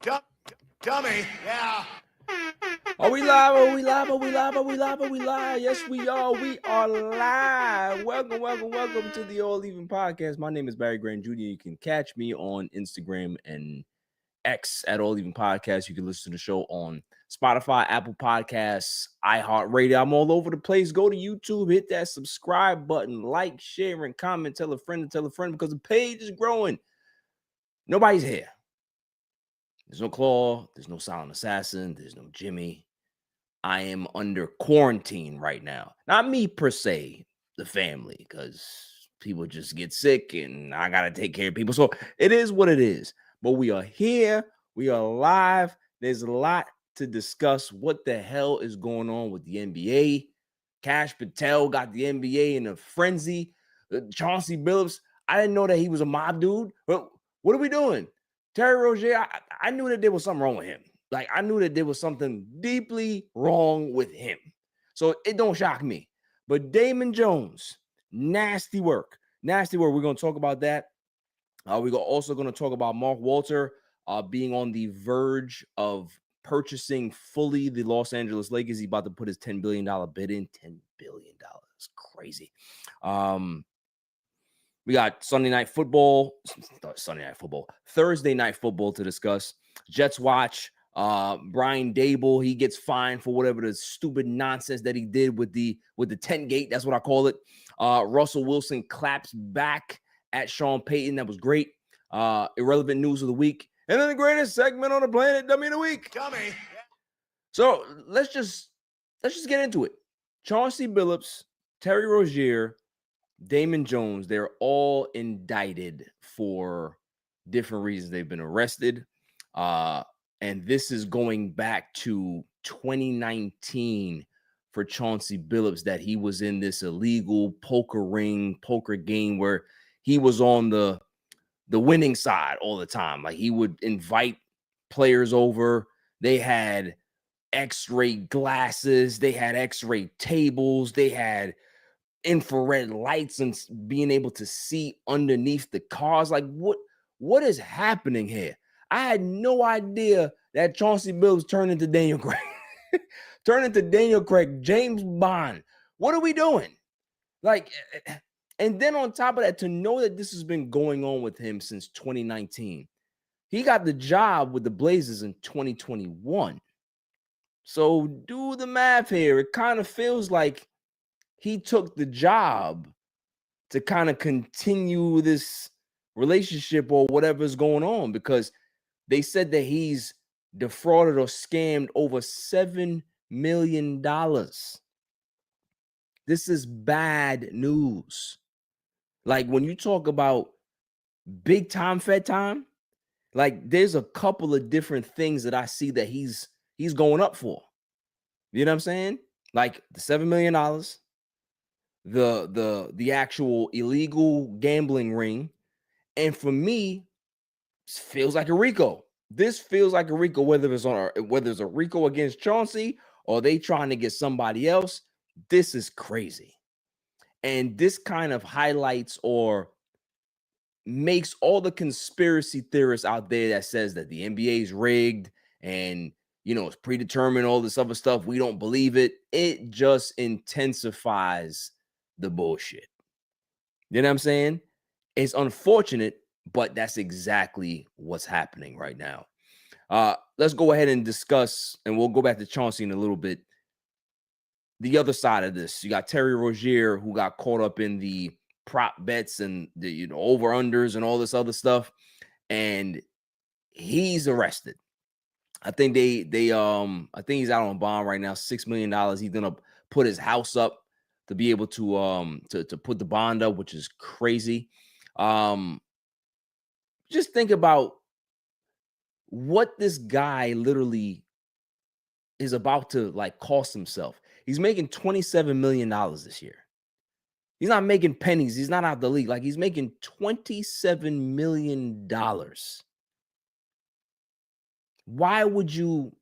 Dummy. Yeah. Are we live? Are we live? Are we live? Are we live? Are we live? Yes, we are. We are live. Welcome to the All Even Podcast. My name is Barry Grant Jr. You can catch me on Instagram and X at All Even Podcast. You can listen to the show on Spotify, Apple Podcasts, iHeartRadio. I'm all over the place. Go to YouTube, hit that subscribe button, like, share, and comment. Tell a friend because the page is growing. Nobody's here. There's no Claw. There's no Silent Assassin. There's no Jimmy. I am under quarantine right now. Not me per se, the family, because people just get sick and I got to take care of people. So it is what it is. But we are here. We are live. There's a lot to discuss. What the hell is going on with the NBA? Cash Patel got the NBA in a frenzy. Chauncey Billups, I didn't know that he was a mob dude. But what are we doing? Terry Rozier, I knew that there was something wrong with him. Like, I knew that there was something deeply wrong with him. So it don't shock me. But Damon Jones, nasty work. Nasty work. We're going to talk about that. We're also going to talk about Mark Walter being on the verge of purchasing fully the Los Angeles Lakers. He's about to put his $10 billion bid in. $10 billion. It's crazy. We got Thursday night football to discuss. Jets watch. Brian Daboll, he gets fined for whatever the stupid nonsense that he did with the tent gate. That's what I call it. Russell Wilson claps back at Sean Payton. That was great. Irrelevant news of the week. And then the greatest segment on the planet, Dummy of the Week. Dummy. So let's just get into it. Chauncey Billups, Terry Rozier, Damon Jones, they're all indicted for different reasons. They've been arrested. And this is going back to 2019 for Chauncey Billups, that he was in this illegal poker game where he was on the winning side all the time. Like, he would invite players over. They had X-ray glasses. They had X-ray tables. They had infrared lights and being able to see underneath the cars. Like, what is happening here? I had no idea that Chauncey Billups turned into Daniel Craig. James Bond. What are we doing? Like, and then on top of that, to know that this has been going on with him since 2019. He got the job with the Blazers in 2021. So do the math here. It kind of feels like he took the job to kind of continue this relationship or whatever's going on, because they said that he's defrauded or scammed over $7 million. This is bad news. Like, when you talk about big time Fed time, like, there's a couple of different things that I see that he's going up for. You know what I'm saying? Like the $7 million, the actual illegal gambling ring. And for me, it feels like a RICO. This feels like a RICO, whether it's a RICO against Chauncey or they trying to get somebody else. This is crazy. And this kind of highlights or makes all the conspiracy theorists out there that says that the NBA is rigged and, it's predetermined, all this other stuff. We don't believe it. It just intensifies the bullshit. You know what I'm saying? It's unfortunate, but that's exactly what's happening right now. Let's go ahead and discuss, and we'll go back to Chauncey in a little bit. The other side of this, you got Terry Rozier, who got caught up in the prop bets and the over-unders and all this other stuff, and he's arrested. I think I think he's out on bond right now, $6 million. He's gonna put his house up to be able to put the bond up, which is crazy. Just think about what this guy literally is about to cost himself. He's making $27 million this year. He's not making pennies. He's not out the league. Like, he's making $27 million. Why would you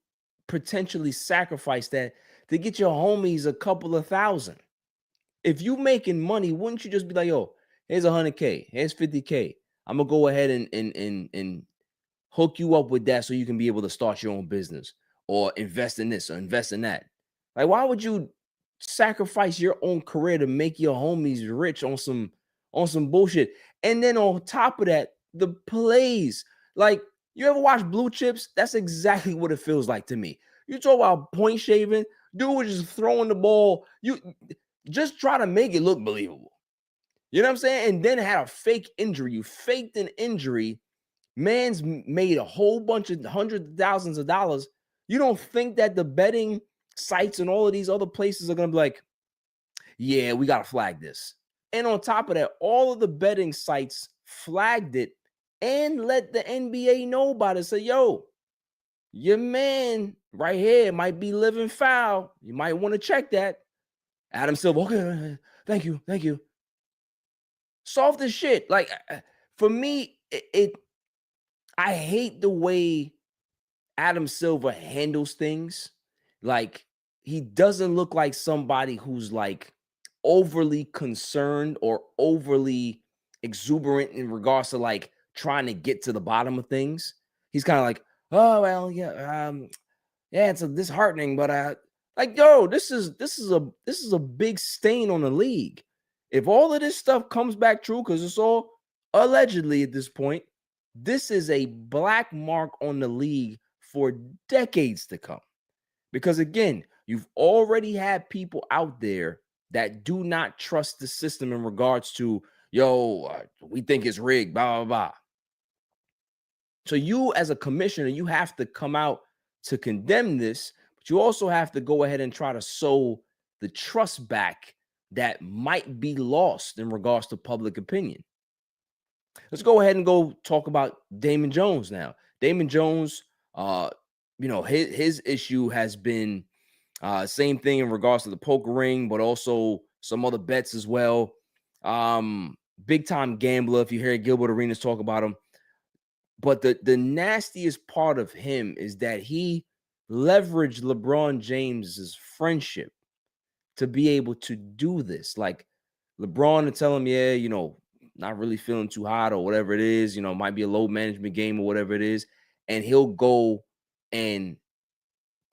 potentially sacrifice that to get your homies a couple of thousand? If you making money, wouldn't you just be like, yo, here's $100K, here's $50K. I'm gonna go ahead and hook you up with that so you can be able to start your own business or invest in this or invest in that. Like, why would you sacrifice your own career to make your homies rich on some bullshit? And then on top of that, the plays. Like, you ever watch Blue Chips? That's exactly what it feels like to me. You talk about point shaving, dude was just throwing the ball. You just try to make it look believable. You know what I'm saying? And then had a fake injury. You faked an injury. Man's made a whole bunch of hundreds of thousands of dollars. You don't think that the betting sites and all of these other places are going to be like, yeah, we got to flag this. And on top of that, all of the betting sites flagged it and let the NBA know about it. Say, yo, your man right here might be living foul. You might want to check that. Adam Silver, okay, thank you. Soft as shit. Like, for me, I hate the way Adam Silver handles things. Like, he doesn't look like somebody who's like overly concerned or overly exuberant in regards to like trying to get to the bottom of things. He's kind of like, oh well, yeah, it's disheartening, but like, yo, this is a big stain on the league. If all of this stuff comes back true, because it's all allegedly at this point, this is a black mark on the league for decades to come. Because again, you've already had people out there that do not trust the system in regards to, we think it's rigged, blah, blah, blah. So you as a commissioner, you have to come out to condemn this, but you also have to go ahead and try to sow the trust back that might be lost in regards to public opinion. Let's go ahead and go talk about Damon Jones now. Damon Jones, his issue has been same thing in regards to the poker ring, but also some other bets as well. Big time gambler, if you hear Gilbert Arenas talk about him. But the nastiest part of him is that he leveraged LeBron James's friendship to be able to do this. Like, LeBron to tell him, yeah, not really feeling too hot or whatever it is, might be a low management game or whatever it is. And he'll go and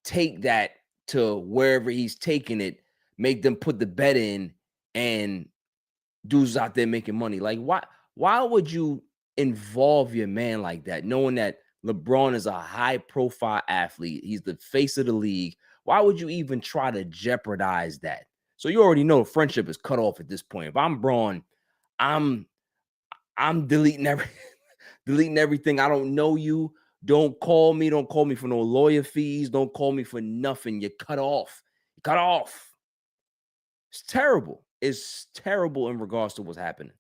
take that to wherever he's taking it, make them put the bet in, and dudes out there making money. Like, why would you involve your man like that, knowing that LeBron is a high profile athlete? He's the face of the league. Why would you even try to jeopardize that? So you already know friendship is cut off at this point. If I'm Braun, I'm deleting everything. I don't know you. Don't call me. Don't call me for no lawyer fees. Don't call me for nothing. You're cut off. Cut off. It's terrible. It's terrible in regards to what's happening.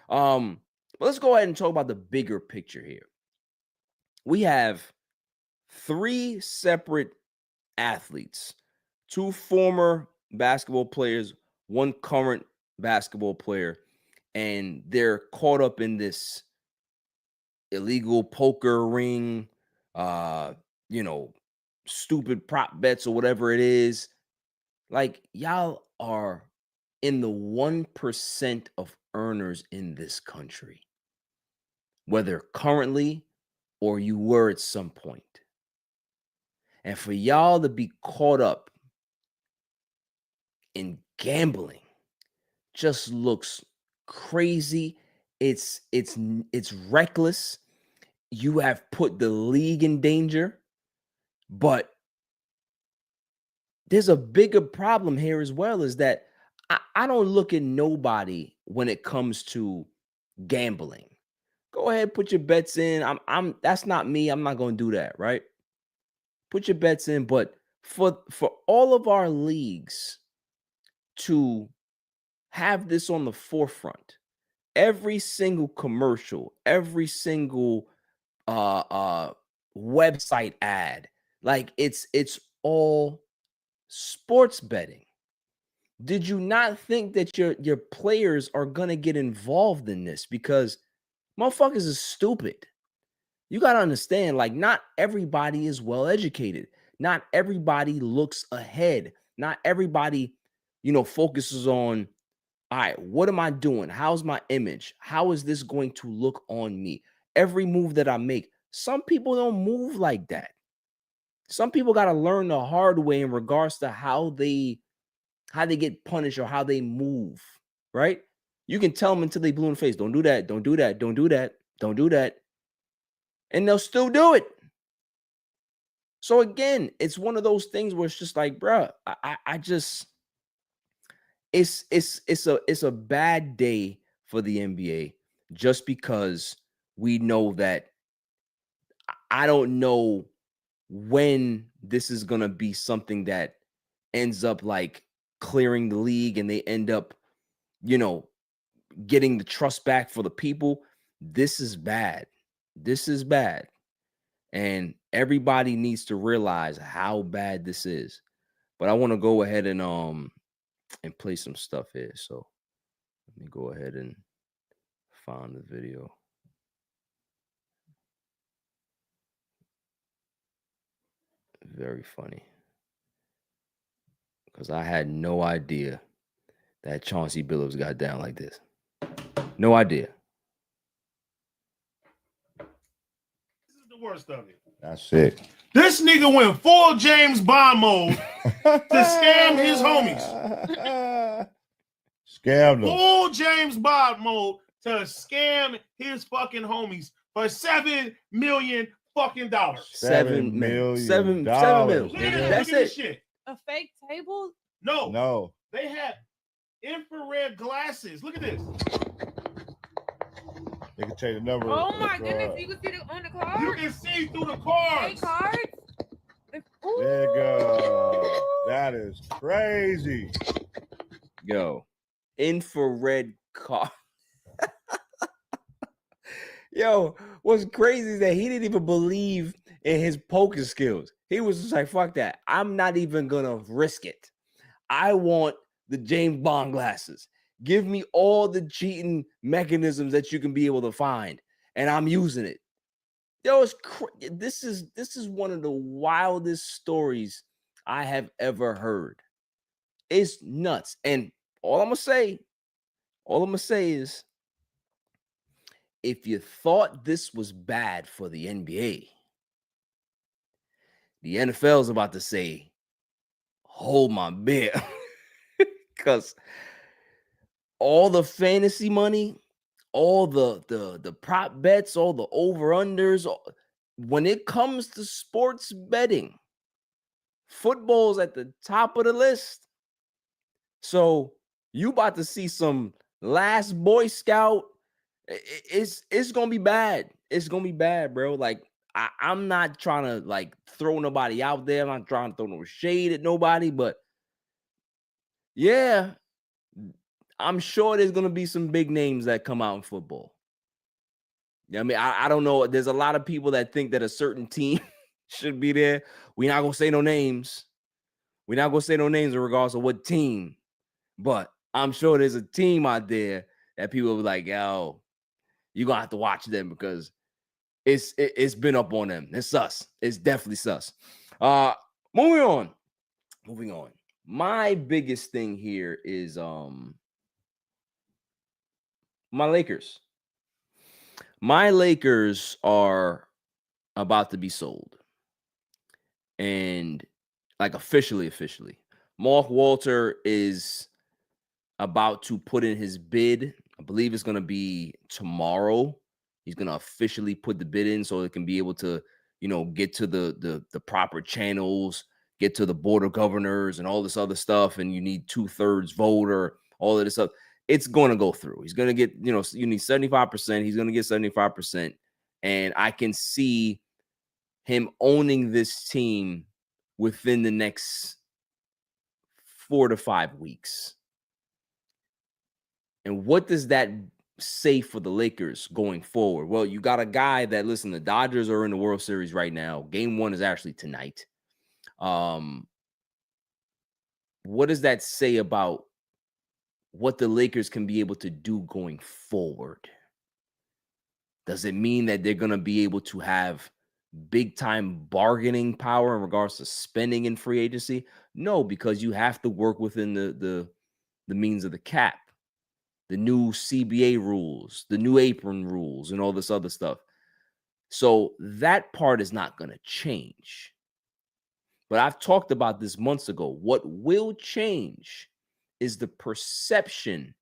But let's go ahead and talk about the bigger picture here. We have 3 separate athletes, 2 former basketball players, 1 current basketball player, and they're caught up in this illegal poker ring, stupid prop bets or whatever it is. Like, y'all are in the 1% of earners in this country, whether currently or you were at some point. And for y'all to be caught up in gambling just looks crazy. It's reckless. You have put the league in danger, but there's a bigger problem here as well, is that I don't look at nobody when it comes to gambling. Go ahead, put your bets in. I'm that's not me. I'm not going to do that, right? Put your bets in, but for all of our leagues to have this on the forefront, every single commercial, every single website ad, like it's all sports betting. Did you not think that your players are gonna get involved in this? Because motherfuckers is stupid. You gotta understand, like, not everybody is well educated. Not everybody looks ahead. Not everybody, focuses on, all right, what am I doing? How's my image? How is this going to look on me? Every move that I make, Some people don't move like that. Some people got to learn the hard way in regards to how they get punished or how they move, right? You can tell them until they blue in the face, don't do that, don't do that, don't do that, don't do that. And they'll still do it. So again, it's one of those things where it's just like, bruh, I just, it's a bad day for the NBA just because we know that I don't know when this is going to be something that ends up like clearing the league and they end up, getting the trust back for the people. This is bad. This is bad. And everybody needs to realize how bad this is. But I want to go ahead and play some stuff here. So let me go ahead and find the video. Very funny. Because I had no idea that Chauncey Billups got down like this. No idea. This is the worst of it. That's it. This nigga went full James Bond mode to scam his homies. Scam them. Full James Bond mode to scam his fucking homies for $7 million fucking dollars. $7 million. $7 million. Look at That's this it. shit. A fake table? No. They had infrared glasses. Look at this. They can change the number. Oh my goodness, you can see it on the card? You can see through the Fake cards. cards? There you go. That is crazy. Yo, infrared car. Yo, what's crazy is that he didn't even believe in his poker skills. He was just like, fuck that. I'm not even going to risk it. I want the James Bond glasses. Give me all the cheating mechanisms that you can be able to find, and I'm using it. Yo, this is one of the wildest stories I have ever heard. It's nuts. And all I'm gonna say is, if you thought this was bad for the NBA, the NFL is about to say, hold my beer. Because all the fantasy money, all the prop bets, all the over-unders, when it comes to sports betting, football's at the top of the list. So you about to see some last Boy Scout. It's gonna be bad. It's gonna be bad, bro. Like, I'm not trying to like throw nobody out there. I'm not trying to throw no shade at nobody, but yeah, I'm sure there's gonna be some big names that come out in football. Yeah, I mean, I don't know. There's a lot of people that think that a certain team should be there. We're not gonna say no names. We're not gonna say no names in regards to what team, but I'm sure there's a team out there that people will be like, yo, you're gonna have to watch them because it's been up on them. It's sus. It's definitely sus. Moving on. My biggest thing here is my Lakers. My Lakers are about to be sold. And like officially. Mark Walter is about to put in his bid. I believe it's going to be tomorrow. He's going to officially put the bid in so it can be able to, get to the proper channels, get to the board of governors and all this other stuff. And you need 2/3 vote or all of this stuff. It's going to go through. He's going to get, you need 75%. He's going to get 75%. And I can see him owning this team within the next 4 to 5 weeks. And what does that say for the Lakers going forward? Well, you got a guy that, listen, the Dodgers are in the World Series right now. Game 1 is actually tonight. What does that say about what the Lakers can be able to do going forward? Does it mean that they're going to be able to have big time bargaining power in regards to spending in free agency? No, because you have to work within the means of the cap, the new CBA rules, the new apron rules, and all this other stuff. So that part is not going to change. But I've talked about this months ago. What will change is the perception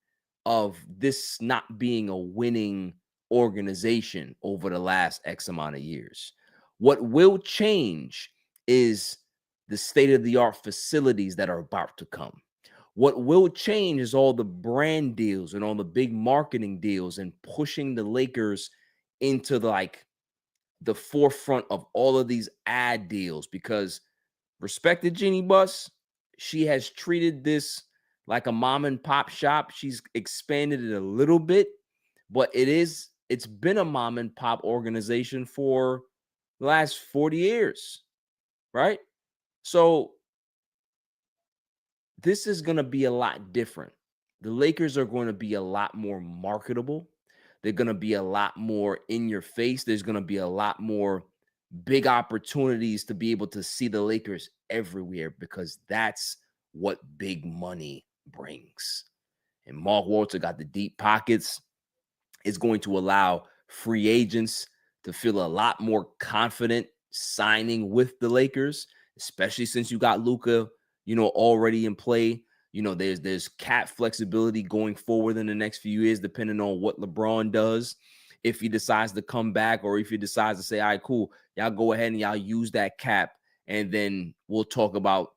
of this not being a winning organization over the last X amount of years. What will change is the state-of-the-art facilities that are about to come. What will change is all the brand deals and all the big marketing deals and pushing the Lakers into the forefront of all of these ad deals, because respected Jeannie Buss, she has treated this like a mom and pop shop. She's expanded it a little bit, but it's been a mom and pop organization for the last 40 years, right? So this is going to be a lot different. The Lakers are going to be a lot more marketable. They're going to be a lot more in your face. There's going to be a lot more big opportunities to be able to see the Lakers everywhere, because that's what big money brings. And Mark Walter got the deep pockets. It's going to allow free agents to feel a lot more confident signing with the Lakers, especially since you got Luka, already in play. There's cap flexibility going forward in the next few years, depending on what LeBron does. If he decides to come back, or if he decides to say, all right, cool, y'all go ahead and y'all use that cap, and then we'll talk about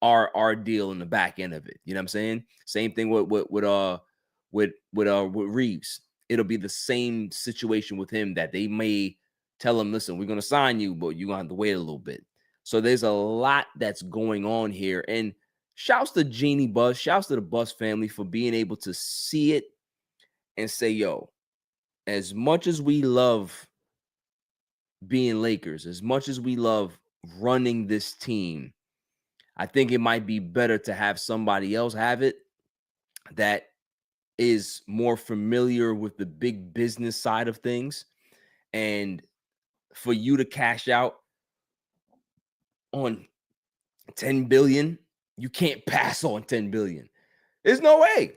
our deal in the back end of it. You know what I'm saying? Same thing with Reeves. It'll be the same situation with him, that they may tell him, listen, we're going to sign you, but you're going to have to wait a little bit. So there's a lot that's going on here. And shouts to Jeannie Buss, shouts to the Buss family for being able to see it and say, yo, as much as we love being Lakers, as much as we love running this team, I think it might be better to have somebody else have it that is more familiar with the big business side of things. And for you to cash out on 10 billion, you can't pass on 10 billion. There's no way.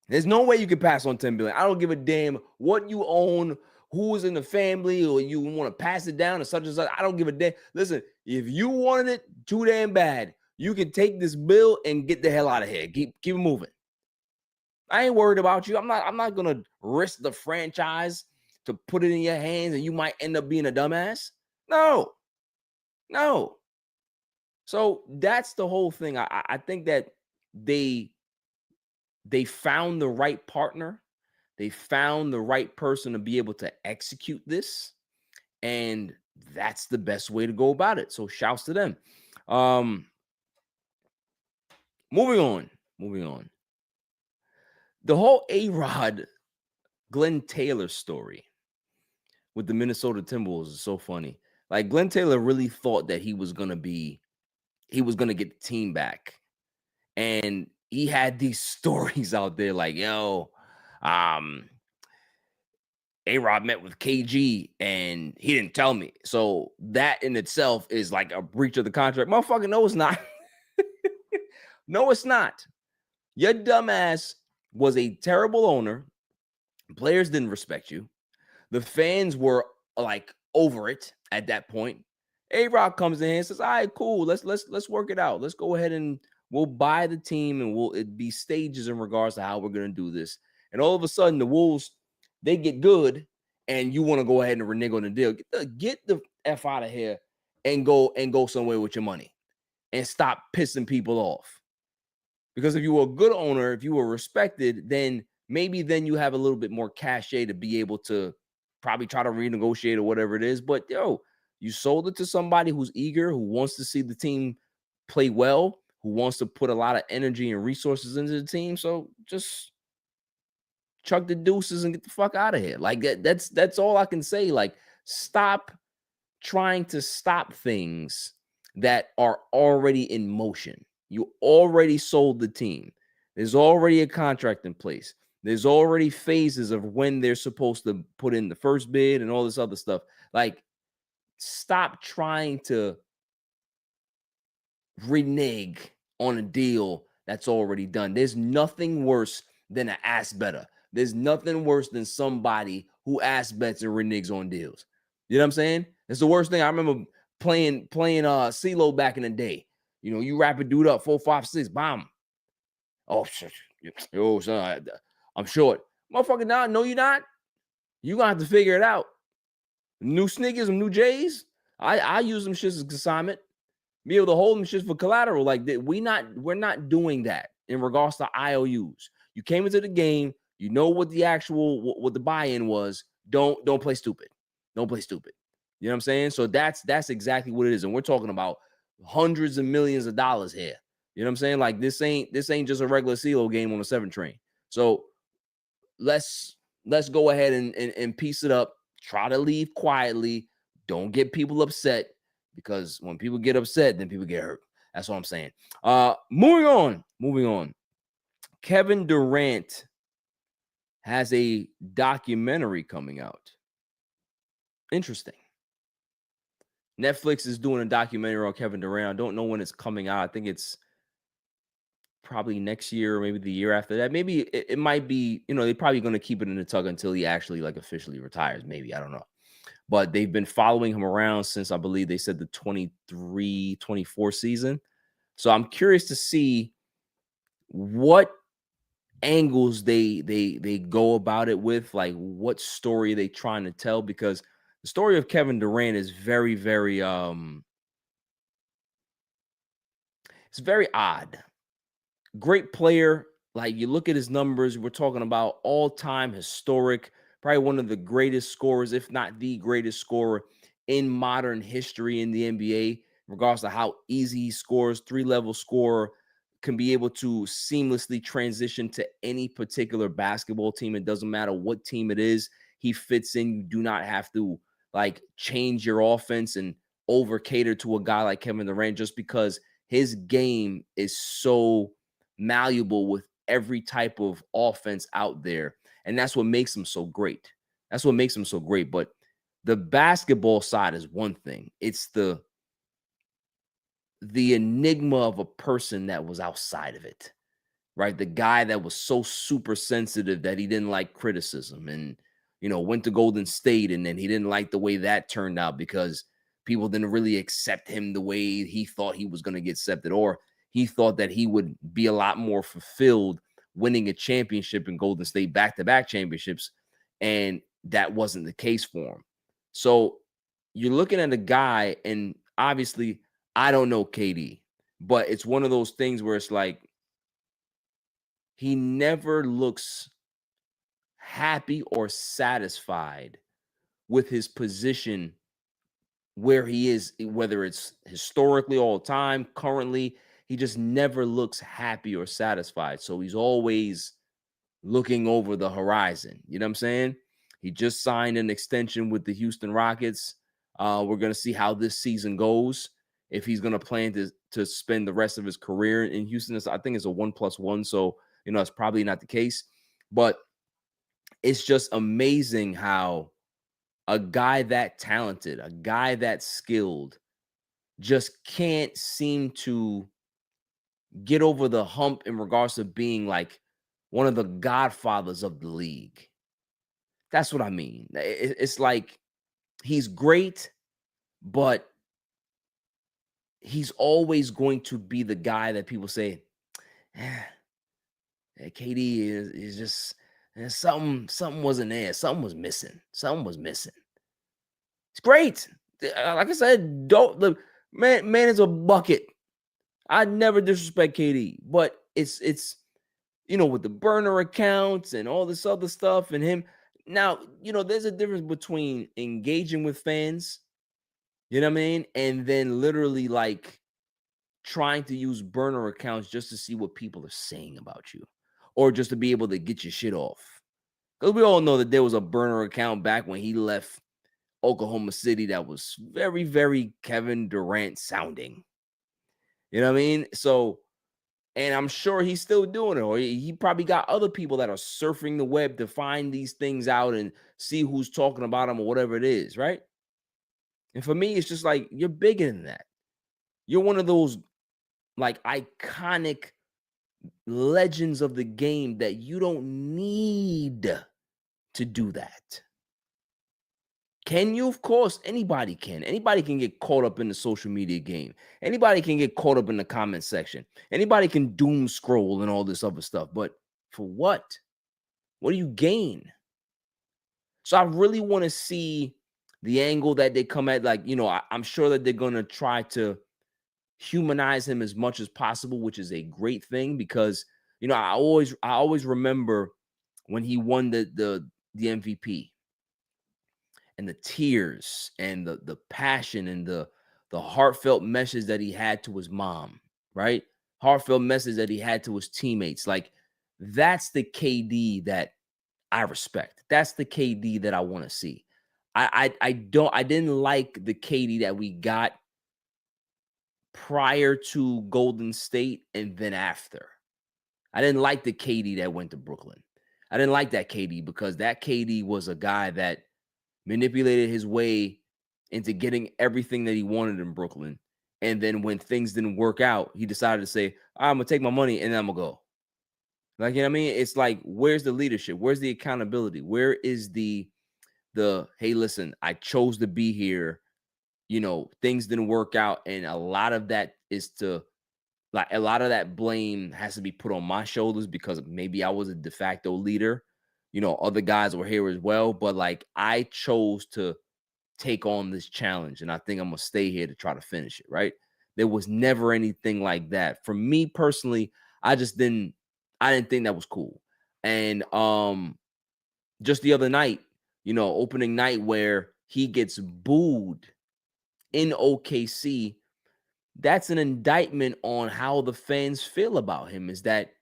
There's no way you can pass on 10 billion. I don't give a damn what you own, who's in the family, or you want to pass it down to such and such. I don't give a damn. Listen, if you wanted it too damn bad, you can take this bill and get the hell out of here. Keep it moving. I ain't worried about you. I'm not gonna risk the franchise to put it in your hands and you might end up being a dumbass. No. So that's the whole thing. I think that they found the right partner. They found the right person to be able to execute this. And that's the best way to go about it. So shouts to them. Moving on. The whole A-Rod Glenn Taylor story with the Minnesota Timberwolves is so funny. Like, Glenn Taylor really thought that he was going to get the team back. And he had these stories out there like, yo, A-Rod met with KG and he didn't tell me. So that in itself is like a breach of the contract. Motherfucker, no, it's not. No, it's not. Your dumbass was a terrible owner. Players didn't respect you. The fans were like over it at that point. A-Rod comes in and says, all right, cool. Let's work it out. Let's go ahead and we'll buy the team, and it'd be stages in regards to how we're going to do this. And all of a sudden the Wolves, they get good, and you want to go ahead and renege on the deal. Get the F out of here and go somewhere with your money and stop pissing people off. Because if you were a good owner, if you were respected, then maybe you have a little bit more cachet to be able to probably try to renegotiate or whatever it is. But you sold it to somebody who's eager, who wants to see the team play well, who wants to put a lot of energy and resources into the team. So just chuck the deuces and get the fuck out of here. Like that's all I can say. Like, stop trying to stop things that are already in motion. You already sold the team. There's already a contract in place. There's already phases of when they're supposed to put in the first bid and all this other stuff. Like, stop trying to renege on a deal that's already done. There's nothing worse than an ass better. There's nothing worse than somebody who ass bets and reneges on deals. You know what I'm saying? It's the worst thing. I remember playing CeeLo back in the day. You know, you wrap a dude up 4, 5, 6, bomb. Oh shit, yo, son, I'm short, motherfucker. Nah, no, you're not. You gonna have to figure it out. New sneakers, some new J's. I use them shits as consignment. Be able to hold them shits for collateral. Like that, we're not doing that in regards to IOUs. You came into the game, you know what the actual what the buy-in was. Don't play stupid. Don't play stupid. You know what I'm saying? So that's exactly what it is. And we're talking about hundreds of millions of dollars here. You know what I'm saying? Like this ain't just a regular CeeLo game on a 7 train. So let's go ahead and piece it up. Try to leave quietly. Don't get people upset, because when people get upset, then people get hurt. That's what I'm saying. Moving on. Kevin Durant has a documentary coming out. Interesting. Netflix is doing a documentary on Kevin Durant. I don't know when it's coming out. I think it's probably next year or maybe the year after that. Maybe it might be, they're probably going to keep it in the tug until he actually like officially retires. Maybe, I don't know. But they've been following him around since, I believe they said the 23-24 season. So I'm curious to see what angles they go about it with, like what story they trying to tell, because the story of Kevin Durant is very, very it's very odd. Great player. Like, you look at his numbers, we're talking about all-time historic, probably one of the greatest scorers, if not the greatest scorer in modern history in the NBA, in regards to how easy he scores. 3-level scorer, can be able to seamlessly transition to any particular basketball team. It doesn't matter what team it is. He fits in. You do not have to like change your offense and over cater to a guy like Kevin Durant, just because his game is so malleable with every type of offense out there. And that's what makes him so great. But the basketball side is one thing. It's the enigma of a person that was outside of it, right? The guy that was so super sensitive that he didn't like criticism, and, went to Golden State, and then he didn't like the way that turned out because people didn't really accept him the way he thought he was going to get accepted, or he thought that he would be a lot more fulfilled winning a championship in Golden State, back-to-back championships, and that wasn't the case for him. So you're looking at a guy, and obviously I don't know KD, but it's one of those things where it's like he never looks happy or satisfied with his position where he is, whether it's historically all the time, currently. He just never looks happy or satisfied. So he's always looking over the horizon. You know what I'm saying? He just signed an extension with the Houston Rockets. We're going to see how this season goes. If he's going to plan to spend the rest of his career in Houston. I think it's a 1+1. So, it's probably not the case. But it's just amazing how a guy that talented, a guy that skilled, just can't seem to get over the hump in regards to being like one of the godfathers of the league. That's what I mean. It's like he's great, but he's always going to be the guy that people say, KD is just something wasn't there. Something was missing. It's great. Like I said, the man is a bucket. I never disrespect KD, but it's with the burner accounts and all this other stuff and him. Now, there's a difference between engaging with fans, you know what I mean, and then literally like trying to use burner accounts just to see what people are saying about you, or just to be able to get your shit off. Because we all know that there was a burner account back when he left Oklahoma City that was very, very Kevin Durant sounding. You know what I mean? So, and I'm sure he's still doing it, or he probably got other people that are surfing the web to find these things out and see who's talking about him or whatever it is, right? And for me, it's just like, you're bigger than that. You're one of those like iconic legends of the game that you don't need to do that. Can you? Of course, anybody can. Anybody can get caught up in the social media game. Anybody can get caught up in the comment section. Anybody can doom scroll and all this other stuff. But for what? What do you gain? So I really want to see the angle that they come at. Like, I'm sure that they're going to try to humanize him as much as possible, which is a great thing because, I always remember when he won the MVP. And the tears and the passion and the heartfelt message that he had to his mom, right? Heartfelt message that he had to his teammates. Like, that's the KD that I respect. That's the KD that I want to see. I didn't like the KD that we got prior to Golden State and then after. I didn't like the KD that went to Brooklyn. I didn't like that KD because that KD was a guy that manipulated his way into getting everything that he wanted in Brooklyn. And then when things didn't work out, he decided to say, I'm going to take my money and then I'm going to go. Like, you know what I mean? It's like, where's the leadership? Where's the accountability? Where is the hey, listen, I chose to be here. Things didn't work out. And a lot of that a lot of that blame has to be put on my shoulders because maybe I was a de facto leader. Other guys were here as well, but like I chose to take on this challenge and I think I'm going to stay here to try to finish it, right? There was never anything like that. For me personally, I didn't think that was cool. And just the other night, opening night where he gets booed in OKC, that's an indictment on how the fans feel about him is that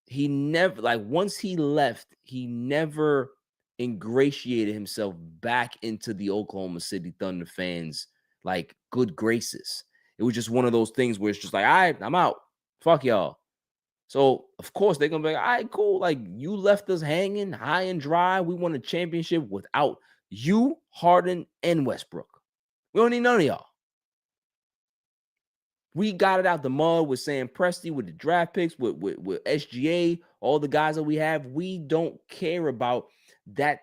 he never, like once he left, he never ingratiated himself back into the Oklahoma City Thunder fans like good graces. It was just one of those things where it's just like, all right, I'm out. Fuck y'all. So of course they're gonna be like, all right, cool. Like you left us hanging high and dry. We won a championship without you, Harden, and Westbrook. We don't need none of y'all. We got it out the mud with Sam Presti, with the draft picks, with SGA, all the guys that we have. We don't care about that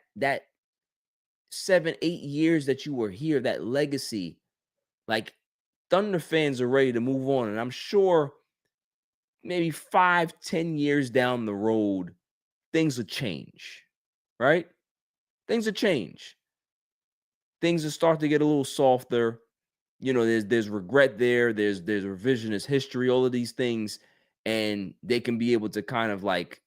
7-8 years that you were here, that legacy. Like Thunder fans are ready to move on. And I'm sure maybe 5-10 years down the road, things will change, right? Things will change. Things will start to get a little softer. There's regret there. There's revisionist history, all of these things. And they can be able to kind of like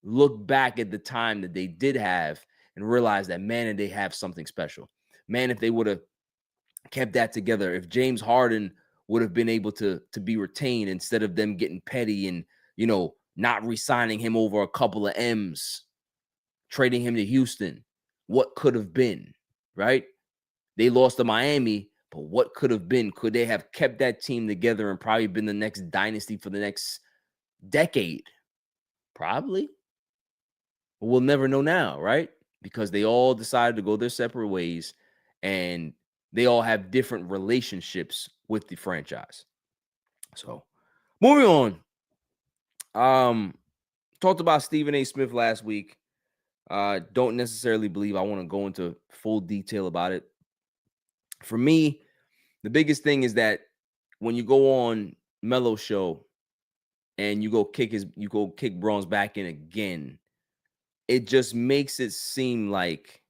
look back at the time that they did have and realize that, man, and they have something special. Man, if they would have kept that together, if James Harden would have been able to be retained instead of them getting petty and, not re-signing him over a couple of M's, trading him to Houston, what could have been, right? They lost to Miami. But what could have been? Could they have kept that team together and probably been the next dynasty for the next decade? Probably. But we'll never know now, right? Because they all decided to go their separate ways and they all have different relationships with the franchise. So, moving on. Talked about Stephen A. Smith last week. Don't necessarily believe I want to go into full detail about it. For me, the biggest thing is that when you go on Melo's show and you go kick Braun's back in again, it just makes it seem like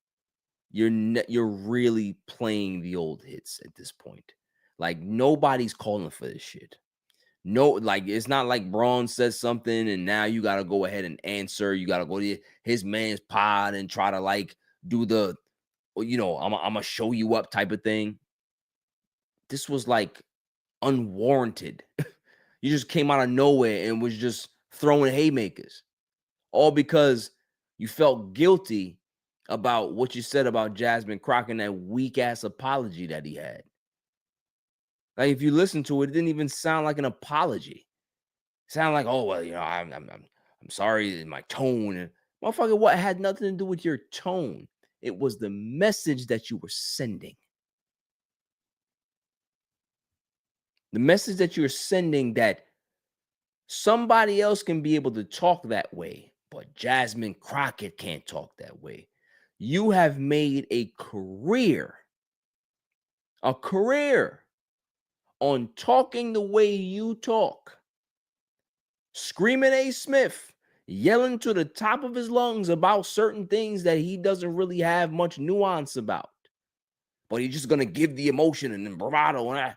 you're really playing the old hits at this point. Like nobody's calling for this shit. No, like it's not like Braun says something and now you got to go ahead and answer. You got to go to his man's pod and try to like do the, I'm gonna show you up type of thing. This was like unwarranted. You just came out of nowhere and was just throwing haymakers. All because you felt guilty about what you said about Jasmine Crockett and that weak ass apology that he had. Like if you listen to it, it didn't even sound like an apology. It sounded like, oh well, I'm sorry in my tone. And motherfucker, what had nothing to do with your tone? It was the message that you were sending. The message that you're sending that somebody else can be able to talk that way, but Jasmine Crockett can't talk that way. You have made a career on talking the way you talk, screaming A. Smith, yelling to the top of his lungs about certain things that he doesn't really have much nuance about, but he's just gonna give the emotion and the bravado. And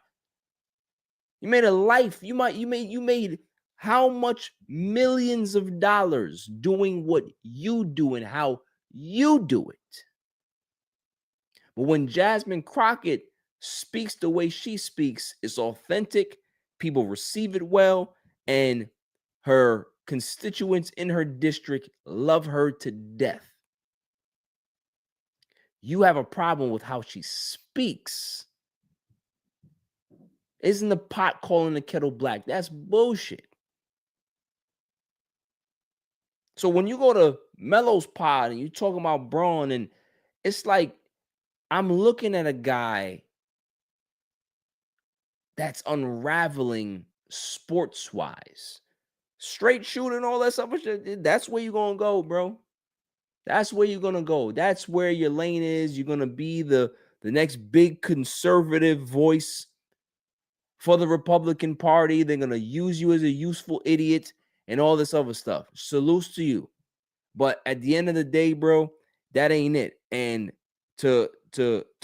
you made a life. You made how much millions of dollars doing what you do and how you do it. But when Jasmine Crockett speaks the way she speaks, it's authentic. People receive it well, and her constituents in her district love her to death. You have a problem with how she speaks. Isn't the pot calling the kettle black? That's bullshit. So when you go to Melo's pod and you're talking about Braun, and it's like I'm looking at a guy that's unraveling sports-wise. Straight shooter and all that stuff. That's where you're going to go, bro. That's where you're going to go. That's where your lane is. You're going to be the next big conservative voice for the Republican Party. They're going to use you as a useful idiot and all this other stuff. Salutes to you. But at the end of the day, bro, that ain't it. And to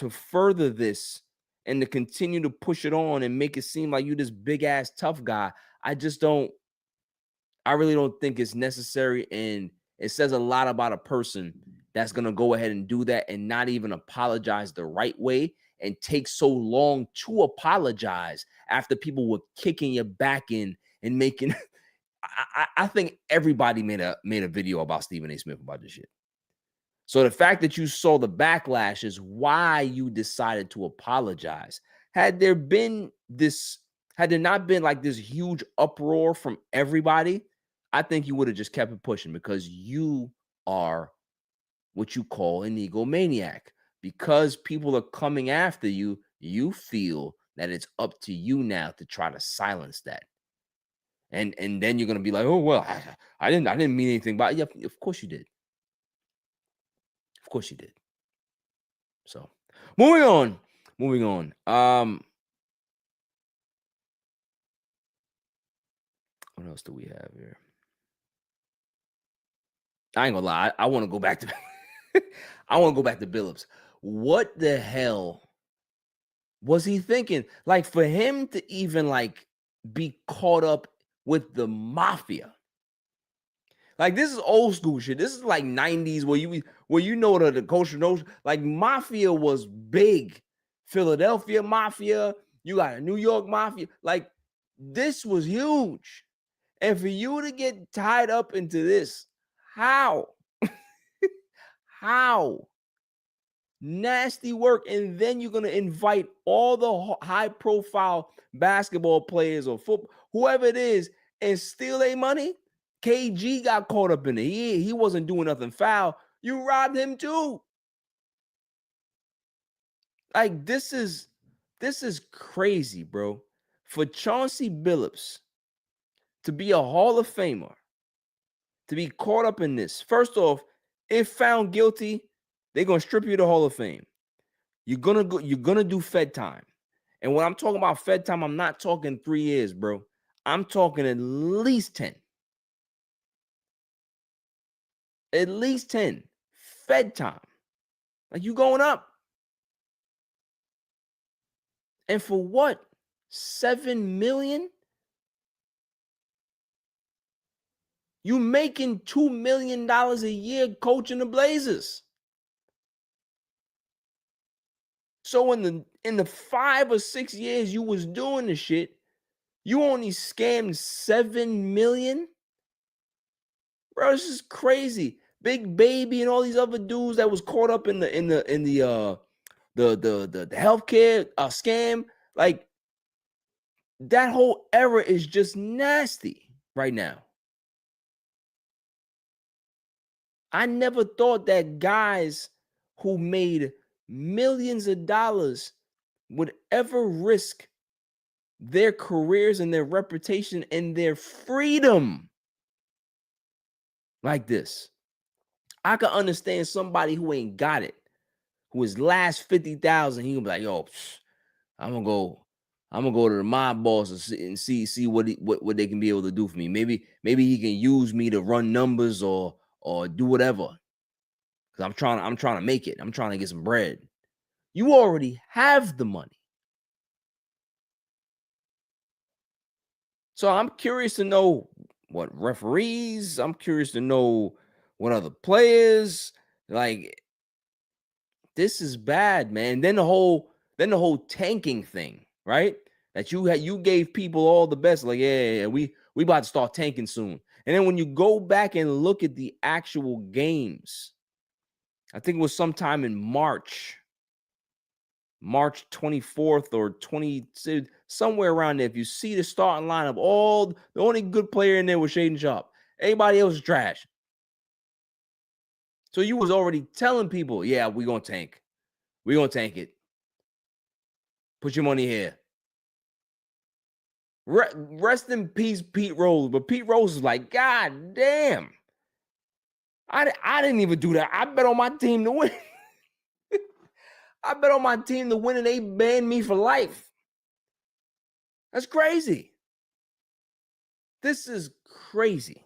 further this and to continue to push it on and make it seem like you this big ass tough guy, I really don't think it's necessary. And it says a lot about a person that's going to go ahead and do that and not even apologize the right way and take so long to apologize after people were kicking your back in and making. I think everybody made a video about Stephen A. Smith about this shit. So the fact that you saw the backlash is why you decided to apologize. Had there not been like this huge uproar from everybody, I think you would have just kept it pushing, because you are what you call an egomaniac. Because people are coming after you, you feel that it's up to you now to try to silence that. And then you're gonna be like, oh well, I didn't mean anything by it. Yeah, of course you did. Of course you did. So moving on. What else do we have here? I ain't gonna lie. I want to go back to Billups. What the hell was he thinking? Like, for him to even like be caught up with the mafia. Like, this is old school shit. This is like 90s where you know the culture knows. Like, mafia was big. Philadelphia mafia. You got a New York mafia. Like, this was huge. And for you to get tied up into this, how? How? Nasty work. And then you're going to invite all the high-profile basketball players or football, whoever it is, and steal their money? KG got caught up in it. He wasn't doing nothing foul. You robbed him too. Like, this is crazy, bro. For Chauncey Billups to be a Hall of Famer, to be caught up in this. First off, if found guilty, they're gonna strip you the Hall of Fame. You're gonna do Fed time. And when I'm talking about Fed time, I'm not talking 3 years, bro. I'm talking at least 10. At least 10. Fed time. Like, you going up. And for what? $7 million? You making $2 million a year coaching the Blazers. So in the 5 or 6 years you was doing the shit, you only scammed $7 million? Bro, this is crazy. Big Baby and all these other dudes that was caught up in the healthcare scam. Like, that whole era is just nasty right now. I never thought that guys who made millions of dollars would ever risk their careers and their reputation and their freedom like this. I can understand somebody who ain't got it, who is last 50,000. He gonna be like, yo, I'm gonna go to the mob boss and see what they can be able to do for me. Maybe he can use me to run numbers or do whatever. Because I'm trying to make it. I'm trying to get some bread. You already have the money. So I'm curious to know what referees, I'm curious to know what other players, like, this is bad, man. Then the whole tanking thing, right? That you gave people all the best, like, yeah, we about to start tanking soon. And then when you go back and look at the actual games, I think it was sometime in March 24th or 20, somewhere around there. If you see the starting lineup, the only good player in there was Shaden Sharp. Everybody else is trash. So you was already telling people, yeah, we're going to tank. We're going to tank it. Put your money here. Rest in peace, Pete Rose. But Pete Rose is like, God damn. I didn't even do that. I bet on my team to win. I bet on my team to win, and they banned me for life. That's crazy. This is crazy.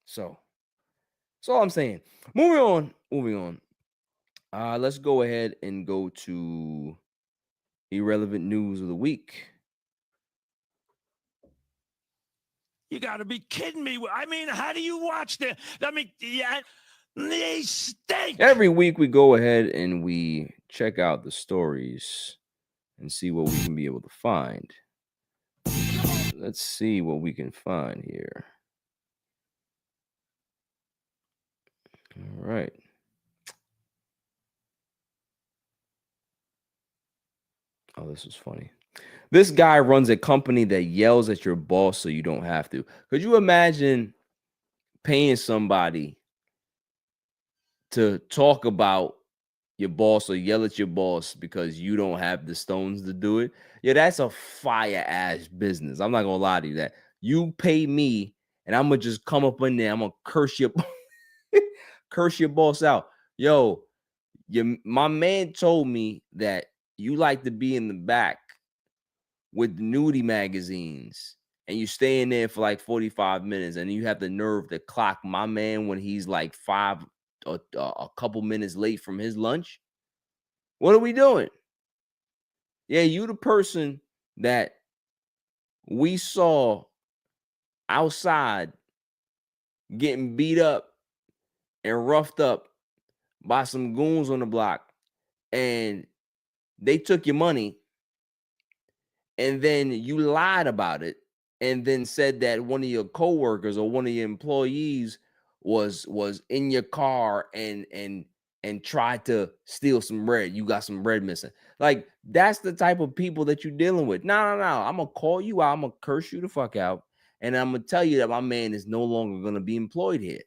So that's all I'm saying. Moving on. Let's go ahead and go to irrelevant news of the week. You got to be kidding me. I mean, how do you watch them? I mean, yeah, they stink. Every week we go ahead and we check out the stories and see what we can be able to find. Let's see what we can find here. All right. Oh, this is funny. This guy runs a company that yells at your boss so you don't have to. Could you imagine paying somebody to talk about your boss or yell at your boss because you don't have the stones to do it? Yeah, that's a fire ass business. I'm not gonna lie to you. That you pay me and I'm gonna just come up in there. I'm gonna curse your boss out. Yo, my man told me that you like to be in the back with the nudie magazines and you stay in there for like 45 minutes and you have the nerve to clock my man when he's like a couple minutes late from his lunch. What are we doing? Yeah, you the person that we saw outside getting beat up and roughed up by some goons on the block, and they took your money, and then you lied about it, and then said that one of your coworkers or one of your employees was in your car and tried to steal some bread. You got some bread missing. Like, that's the type of people that you're dealing with. No. I'm gonna call you out. I'm gonna curse you the fuck out, and I'm gonna tell you that my man is no longer gonna be employed here.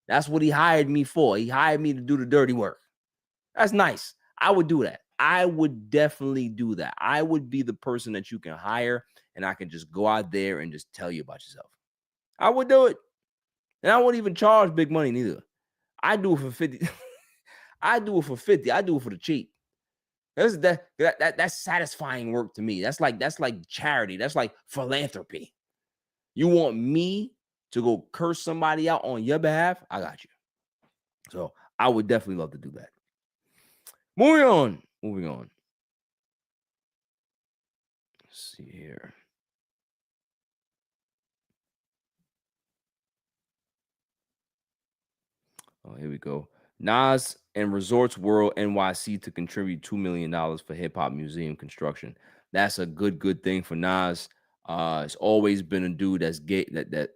That's what he hired me for. He hired me to do the dirty work. That's nice. I would do that. I would definitely do that. I would be the person that you can hire, and I can just go out there and just tell you about yourself. I would do it. And I wouldn't even charge big money neither. I do it for 50. I do it for 50. I do it for the cheap. That's satisfying work to me. That's like charity. That's like philanthropy. You want me to go curse somebody out on your behalf? I got you. So I would definitely love to do that. Moving on. Let's see here. Oh, here we go. Nas and Resorts World NYC to contribute $2 million for hip hop museum construction. That's a good thing for Nas. It's always been a dude that's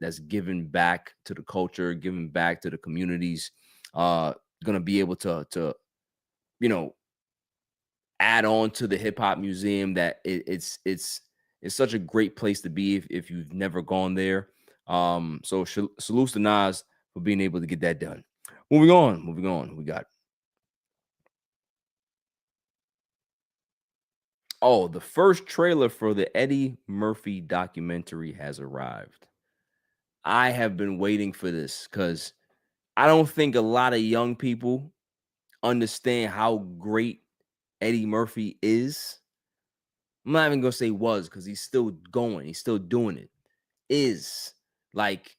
that's given back to the culture, giving back to the communities. Gonna be able to add on to the hip hop museum. That it's such a great place to be if you've never gone there. So salutes to Nas for being able to get that done. Moving on. We got the first trailer for the Eddie Murphy documentary has arrived. I have been waiting for this because I don't think a lot of young people understand how great Eddie Murphy is. I'm not even gonna say was, because he's still going, he's still doing it. Is like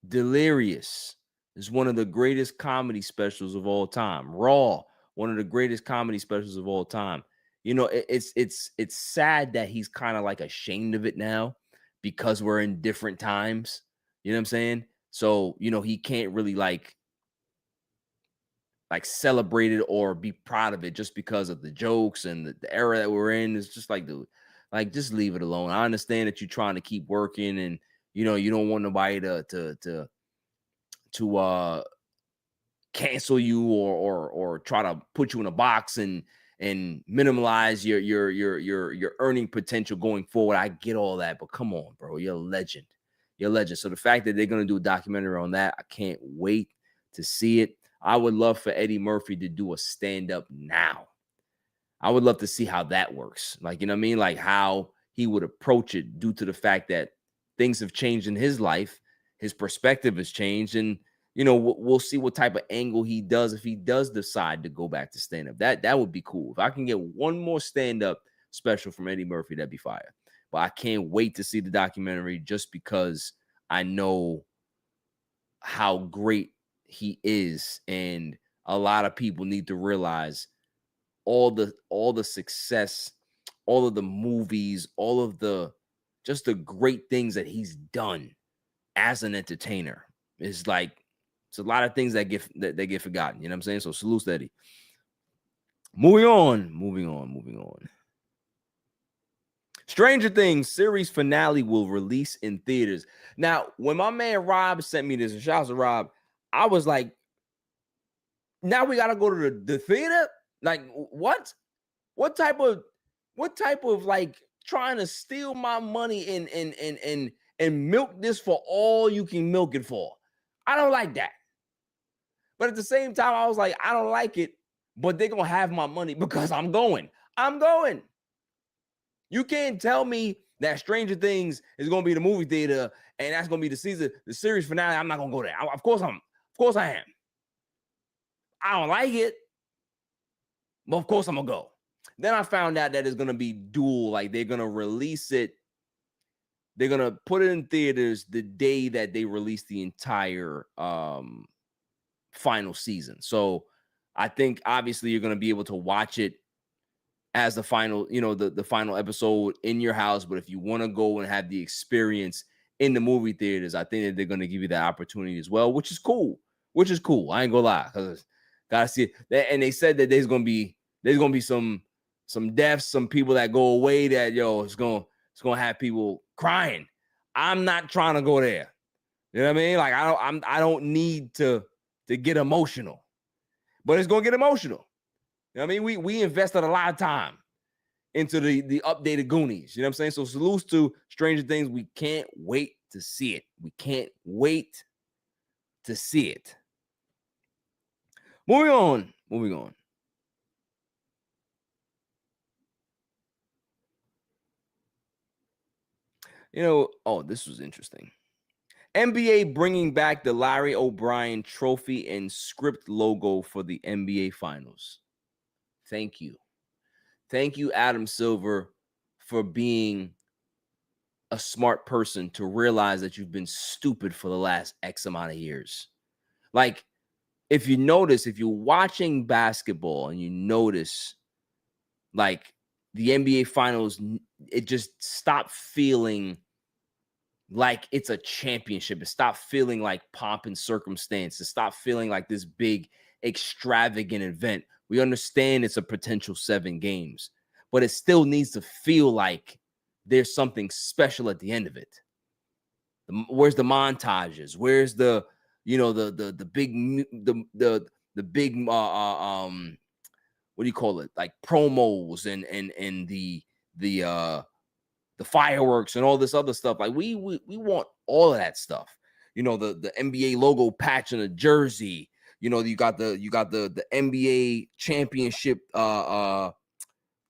Delirious is one of the greatest comedy specials of all time. Raw, one of the greatest comedy specials of all time. You know, it's sad that he's kind of like ashamed of it now because we're in different times. You know what I'm saying? So, you know, he can't really like celebrate it or be proud of it just because of the jokes and the era that we're in. It's just like, dude, like, just leave it alone. I understand that you're trying to keep working and, you know, you don't want nobody to cancel you or try to put you in a box and minimize your earning potential going forward. I get all that, but come on, bro, you're a legend. You're a legend. So the fact that they're gonna do a documentary on that, I can't wait to see it. I would love for Eddie Murphy to do a stand-up now. I would love to see how that works. Like, you know what I mean? Like how he would approach it due to the fact that things have changed in his life. His perspective has changed. And, you know, we'll see what type of angle he does if he does decide to go back to stand-up. That would be cool. If I can get one more stand-up special from Eddie Murphy, that'd be fire. But I can't wait to see the documentary just because I know how great he is. And a lot of people need to realize all the success, all of the movies, all of the just the great things that he's done as an entertainer. It's like it's a lot of things that get forgotten. You know what I'm saying? So salute Eddie. Moving on. Stranger Things series finale will release in theaters. Now, when my man Rob sent me this, and shout out to Rob, I was like, now we gotta go to the theater? Like, what? What type of like trying to steal my money and milk this for all you can milk it for? I don't like that. But at the same time, I was like, I don't like it, but they're gonna have my money because I'm going. You can't tell me that Stranger Things is gonna be the movie theater and that's gonna be the series finale. I'm not gonna go there. Of course I am. I don't like it, but of course I'm gonna go. Then I found out that it's gonna be dual, like they're gonna release it. They're gonna put it in theaters the day that they release the entire final season. So I think obviously you're gonna be able to watch it as the final, you know, the final episode in your house. But if you want to go and have the experience in the movie theaters, I think that they're gonna give you that opportunity as well, which is cool. I ain't gonna lie, because gotta see it. And they said that there's gonna be some deaths, some people that go away that it's gonna have people crying. I'm not trying to go there. You know what I mean? Like I don't need to get emotional, but it's gonna get emotional. You know what I mean? We invested a lot of time into the updated Goonies. You know what I'm saying? So salutes to Stranger Things. We can't wait to see it. Moving on. You know, this was interesting. NBA bringing back the Larry O'Brien trophy and script logo for the NBA Finals. Thank you. Thank you, Adam Silver, for being a smart person to realize that you've been stupid for the last X amount of years. Like, if you notice, if you're watching basketball and you notice, like, the NBA Finals, it just stopped feeling like it's a championship. It stopped feeling like pomp and circumstance. It stopped feeling like this big, extravagant event. We understand it's a potential 7 games, but it still needs to feel like there's something special at the end of it. Where's the montages? Where's the big what do you call it? Like promos and the fireworks and all this other stuff. Like we want all of that stuff. You know, the NBA logo patch on the jersey. You know, you got the NBA championship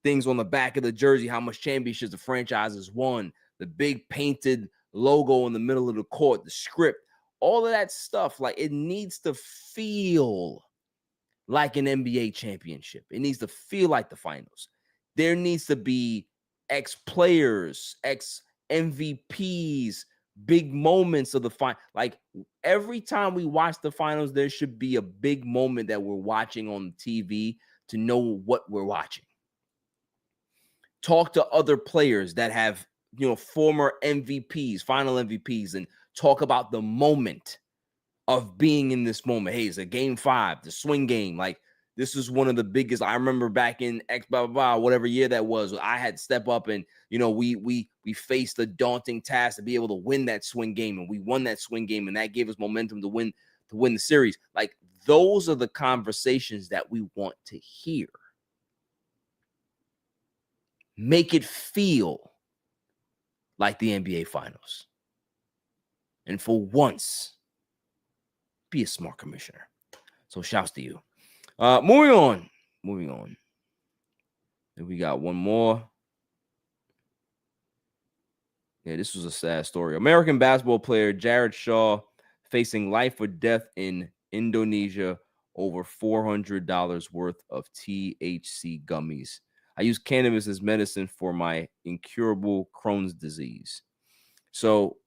things on the back of the jersey, how much championships the franchise has won, the big painted logo in the middle of the court, the script, all of that stuff, like it needs to feel like an NBA championship. It needs to feel like the finals. There needs to be ex-players, ex-MVPs, big moments of the final. Like every time we watch the finals, there should be a big moment that we're watching on TV to know what we're watching. Talk to other players that have, former MVPs, final MVPs, and talk about the moment of being in this moment. Hey, it's a game 5, the swing game. Like this is one of the biggest. I remember back in X blah blah blah, whatever year that was. I had to step up and we faced a daunting task to be able to win that swing game, and we won that swing game, and that gave us momentum to win the series. Like those are the conversations that we want to hear. Make it feel like the NBA Finals, and for once, be a smart commissioner. So shouts to you. Moving on. And we got one more. Yeah, this was a sad story. American basketball player Jared Shaw facing life or death in Indonesia over $400 worth of THC gummies. I use cannabis as medicine for my incurable Crohn's disease. So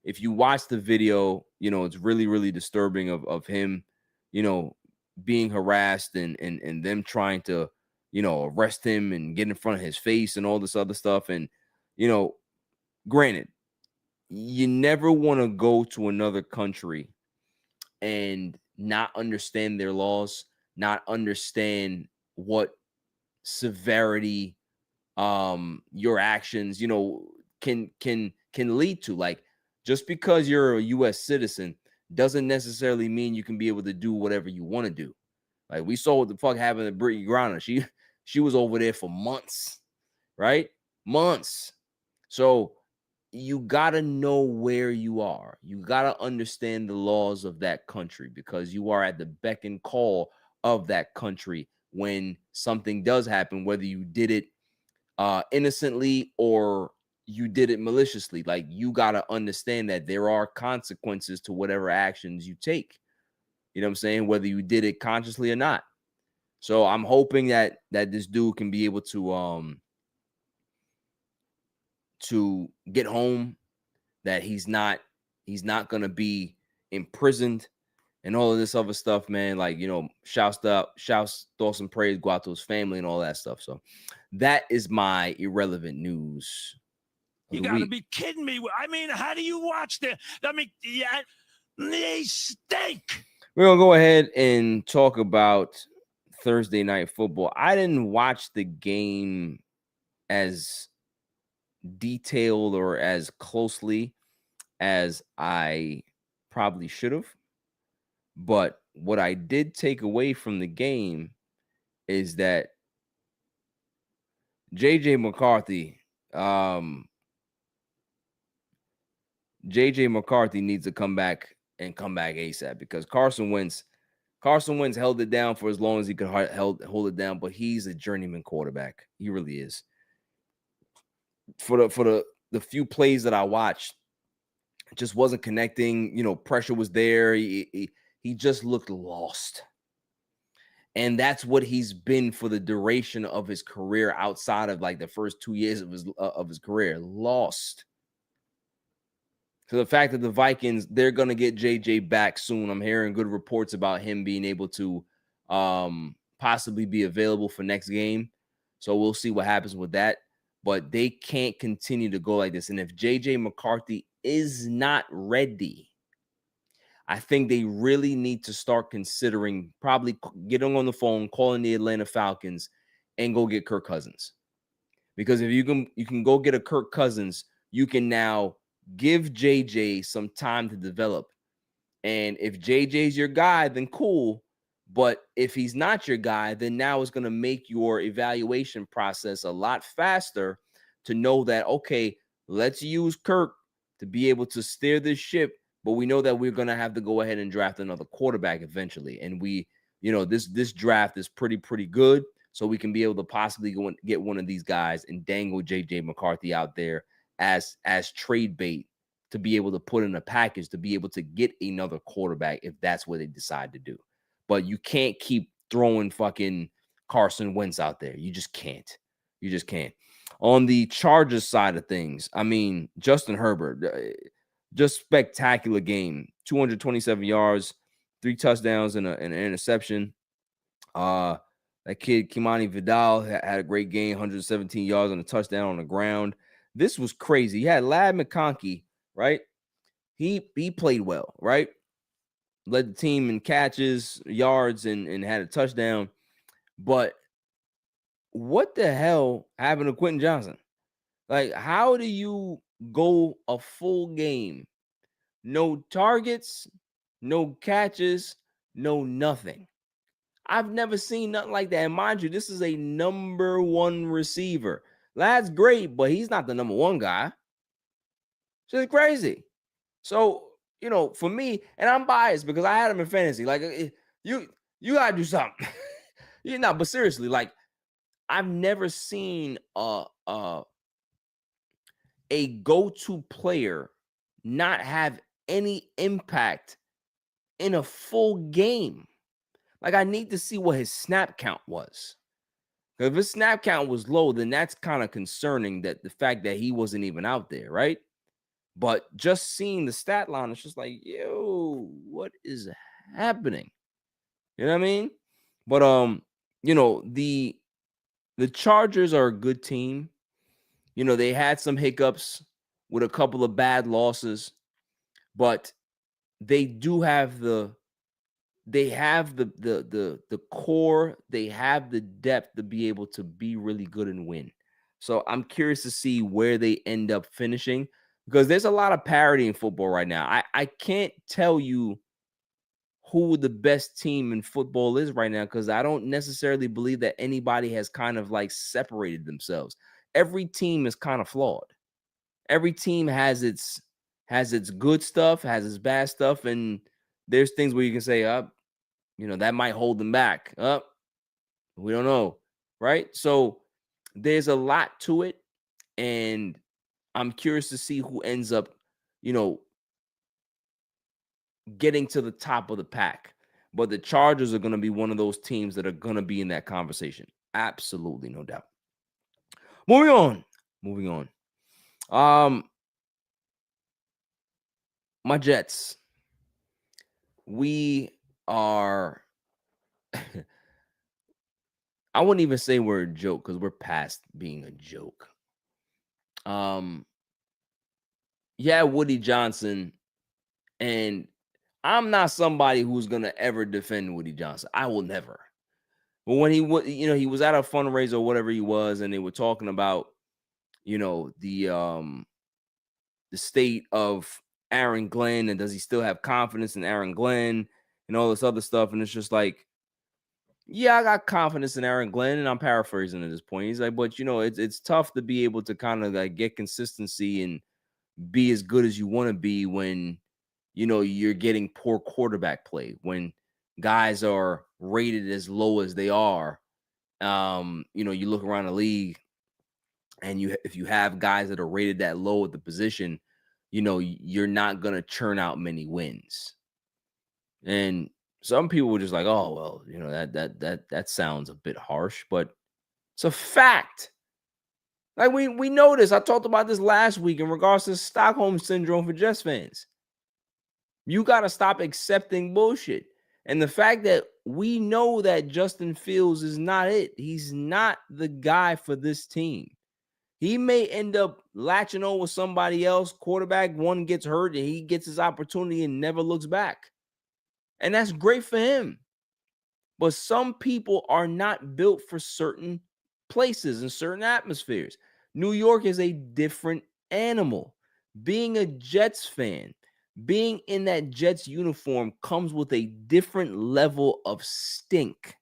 if you watch the video, it's really, really disturbing of him, being harassed and them trying to, arrest him and get in front of his face and all this other stuff. And, granted, you never want to go to another country and not understand their laws, not understand what severity your actions, can lead to. Like, just because you're a U.S. citizen doesn't necessarily mean you can be able to do whatever you want to do. Like we saw what the fuck happened to Brittany Griner. She was over there for months, right? Months. So you got to know where you are. You got to understand the laws of that country, because you are at the beck and call of that country when something does happen, whether you did it innocently or you did it maliciously. Like you got to understand that there are consequences to whatever actions you take. You know what I'm saying? Whether you did it consciously or not. So I'm hoping that this dude can be able to get home, that he's not going to be imprisoned and all of this other stuff, man. Like, shouts, thoughts and praise go out to his family and all that stuff. So that is my irrelevant news. You got to be kidding me. I mean, how do you watch that? I mean, yeah, they stink. We're going to go ahead and talk about Thursday night football. I didn't watch the game as detailed or as closely as I probably should have. But what I did take away from the game is that JJ McCarthy needs to come back ASAP, because Carson Wentz held it down for as long as he could hold it down, but he's a journeyman quarterback. He really is. For the few plays that I watched, it just wasn't connecting. Pressure was there. He just looked lost. And that's what he's been for the duration of his career, outside of like the first 2 years of his career. Lost. So the fact that the Vikings, they're going to get JJ back soon. I'm hearing good reports about him being able to possibly be available for next game. So we'll see what happens with that. But they can't continue to go like this. And if JJ McCarthy is not ready, I think they really need to start considering probably getting on the phone, calling the Atlanta Falcons, and go get Kirk Cousins. Because if you can go get a Kirk Cousins, you can now give JJ some time to develop. And if JJ's your guy, then cool. But if he's not your guy, then now it's going to make your evaluation process a lot faster to know that, okay, let's use Kirk to be able to steer this ship. But we know that we're going to have to go ahead and draft another quarterback eventually. And this draft is pretty good. So we can be able to possibly go and get one of these guys and dangle JJ McCarthy out there as trade bait to be able to put in a package to be able to get another quarterback if that's what they decide to do. But you can't keep throwing fucking Carson Wentz out there. You just can't. You just can't. On the Chargers side of things, I mean, Justin Herbert, just spectacular game. 227 yards, 3 touchdowns, and an interception. That kid, Kimani Vidal, had a great game, 117 yards and a touchdown on the ground. This was crazy. You had Ladd McConkey, right? He played well, right? Led the team in catches, yards, and had a touchdown. But what the hell happened to Quentin Johnson? Like, how do you go a full game? No targets, no catches, no nothing. I've never seen nothing like that. And mind you, this is a number 1 receiver. Ladd's great, but he's not the number 1 guy. Just crazy. So, you know, for me, and I'm biased because I had him in fantasy. Like, you gotta do something. You know, but seriously, like, I've never seen a go-to player not have any impact in a full game. Like, I need to see what his snap count was. If his snap count was low, then that's kind of concerning, that the fact that he wasn't even out there, right? But just seeing the stat line, it's just like, yo, what is happening? You know what I mean? But you know, the Chargers are a good team. You know, they had some hiccups with a couple of bad losses, but they do have the core, they have the depth to be able to be really good and win. So I'm curious to see where they end up finishing, because there's a lot of parity in football right now. I can't tell you who the best team in football is right now, because I don't necessarily believe that anybody has kind of like separated themselves. Every team is kind of flawed. Every team has its good stuff, has its bad stuff, and there's things where you can say, you know, that might hold them back. We don't know, right? So there's a lot to it, and I'm curious to see who ends up, you know, getting to the top of the pack. But the Chargers are going to be one of those teams that are going to be in that conversation. Absolutely, no doubt. Moving on. My Jets. We are I wouldn't even say we're a joke, because we're past being a joke. Yeah, Woody Johnson, and I'm not somebody who's gonna ever defend Woody Johnson. I will never. But when he was, you know, he was at a fundraiser or whatever he was, and they were talking about, you know, the state of Aaron Glenn, and does he still have confidence in Aaron Glenn and all this other stuff. And it's just like, yeah, I got confidence in Aaron Glenn, and I'm paraphrasing at this point. He's like, but you know, it's tough to be able to kind of like get consistency and be as good as you want to be when, you know, you're getting poor quarterback play, when guys are rated as low as they are. You know, you look around the league, and if you have guys that are rated that low at the position, you know, you're not gonna churn out many wins. And some people were just like, oh, well, you know, that sounds a bit harsh, but it's a fact. Like, we know this. I talked about this last week in regards to Stockholm syndrome for Jets fans. You got to stop accepting bullshit. And the fact that we know that Justin Fields is not it. He's not the guy for this team. He may end up latching on with somebody else. Quarterback one gets hurt and he gets his opportunity and never looks back. And that's great for him. But some people are not built for certain places and certain atmospheres. New York is a different animal. Being a Jets fan, being in that Jets uniform comes with a different level of stink.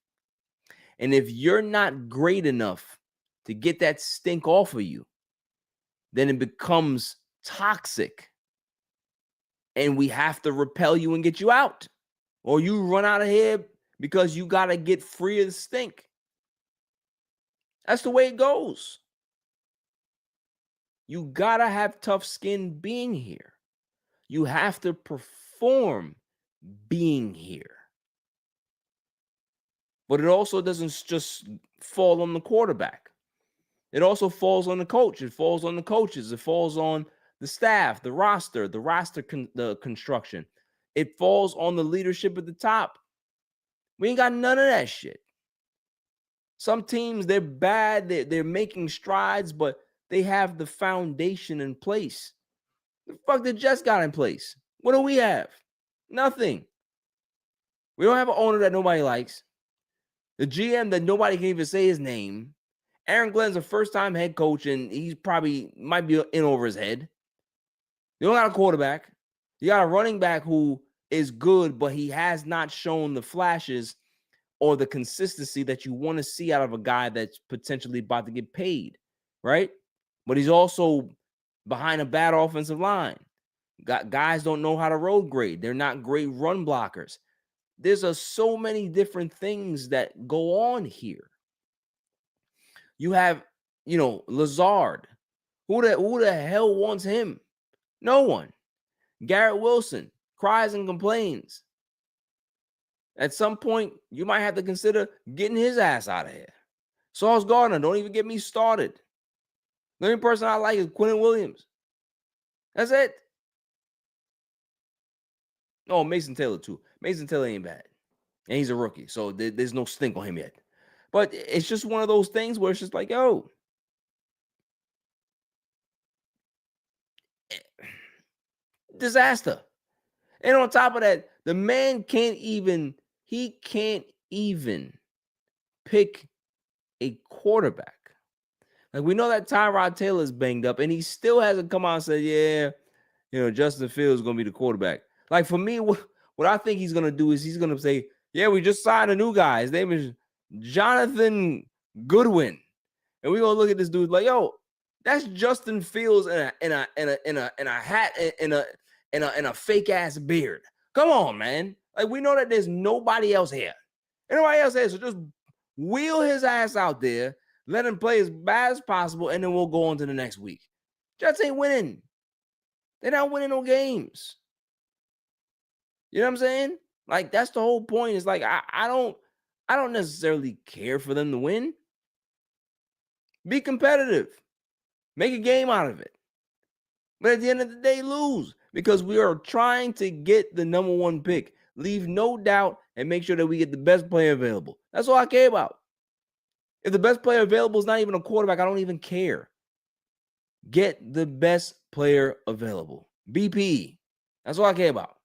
And if you're not great enough to get that stink off of you, then it becomes toxic. And we have to repel you and get you out. Or you run out of here because you got to get free of the stink. That's the way it goes. You got to have tough skin being here. You have to perform being here. But it also doesn't just fall on the quarterback. It also falls on the coach. It falls on the coaches. It falls on the staff, the roster, the construction. It falls on the leadership at the top. We ain't got none of that shit. Some teams, they're bad. They're making strides, but they have the foundation in place. The fuck the Jets got in place? What do we have? Nothing. We don't have an owner that nobody likes. The GM that nobody can even say his name. Aaron Glenn's a first-time head coach, and he's probably might be in over his head. You don't got a quarterback. You got a running back who is good, but he has not shown the flashes or the consistency that you want to see out of a guy that's potentially about to get paid, right? But he's also behind a bad offensive line. Guys don't know how to road grade. They're not great run blockers. There's so many different things that go on here. You have, Lazard. Who the hell wants him? No one. Garrett Wilson cries and complains. At some point, you might have to consider getting his ass out of here. Sauce Gardner, don't even get me started. The only person I like is Quentin Williams. That's it. Oh, Mason Taylor, too. Mason Taylor ain't bad. And he's a rookie, so there's no stink on him yet. But it's just one of those things where it's just like, yo, disaster. And on top of that, the man can't even pick a quarterback. Like, we know that Tyrod Taylor's banged up, and he still hasn't come out and said, yeah, Justin Fields is going to be the quarterback. Like, for me, what I think he's going to do is he's going to say, yeah, we just signed a new guy. His name is Jonathan Goodwin. And we're going to look at this dude like, yo, that's Justin Fields in a hat and a fake ass beard. Come on, man. Like, we know that there's nobody else here. Anybody else here, so just wheel his ass out there, let him play as bad as possible, and then we'll go on to the next week. Jets ain't winning. They're not winning no games. You know what I'm saying? Like, that's the whole point. Is like, I don't necessarily care for them to win. Be competitive. Make a game out of it. But at the end of the day, lose. Because we are trying to get the number one pick. Leave no doubt and make sure that we get the best player available. That's all I care about. If the best player available is not even a quarterback, I don't even care. Get the best player available. BP. That's all I care about.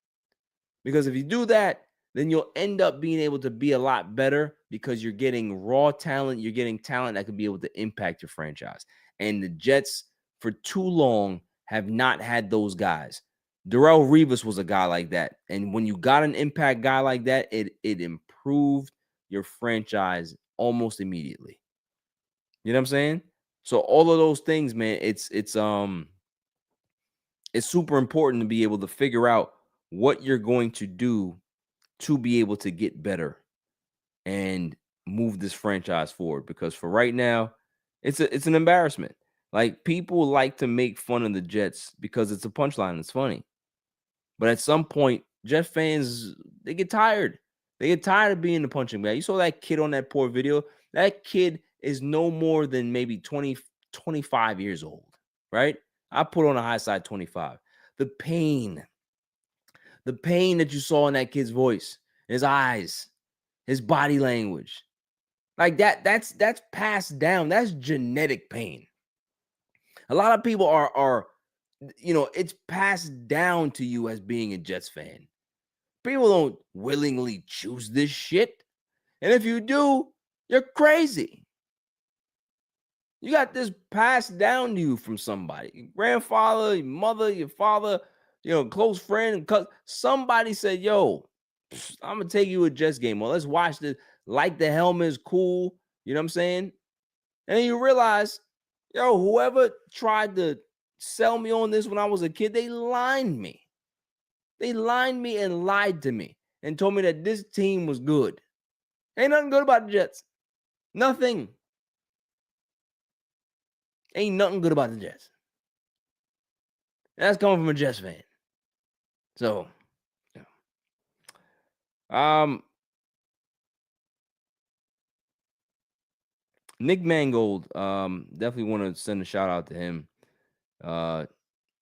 Because if you do that, then you'll end up being able to be a lot better because you're getting raw talent. You're getting talent that could be able to impact your franchise. And the Jets, for too long, have not had those guys. Darrelle Revis was a guy like that. And when you got an impact guy like that, it improved your franchise almost immediately. You know what I'm saying? So all of those things, man, it's super important to be able to figure out what you're going to do to be able to get better and move this franchise forward. Because for right now, it's an embarrassment. Like, people like to make fun of the Jets because it's a punchline. It's funny. But at some point, Jet fans, they get tired. They get tired of being the punching bag. You saw that kid on that poor video. That kid is no more than maybe 20, 25 years old, right? I put on a high side 25. The pain that you saw in that kid's voice, his eyes, his body language. Like that's passed down. That's genetic pain. A lot of people are it's passed down to you as being a Jets fan. People don't willingly choose this shit. And if you do, you're crazy. You got this passed down to you from somebody. Your grandfather, your mother, your father, close friend. Somebody said, yo, I'm going to take you to a Jets game. Well, let's watch this. Like, the helmet is cool. You know what I'm saying? And you realize, whoever tried to sell me on this when I was a kid, they lined me. They lined me and lied to me and told me that this team was good. Ain't nothing good about the Jets. Nothing. Ain't nothing good about the Jets. And that's coming from a Jets fan. So, yeah. Nick Mangold, definitely want to send a shout out to him.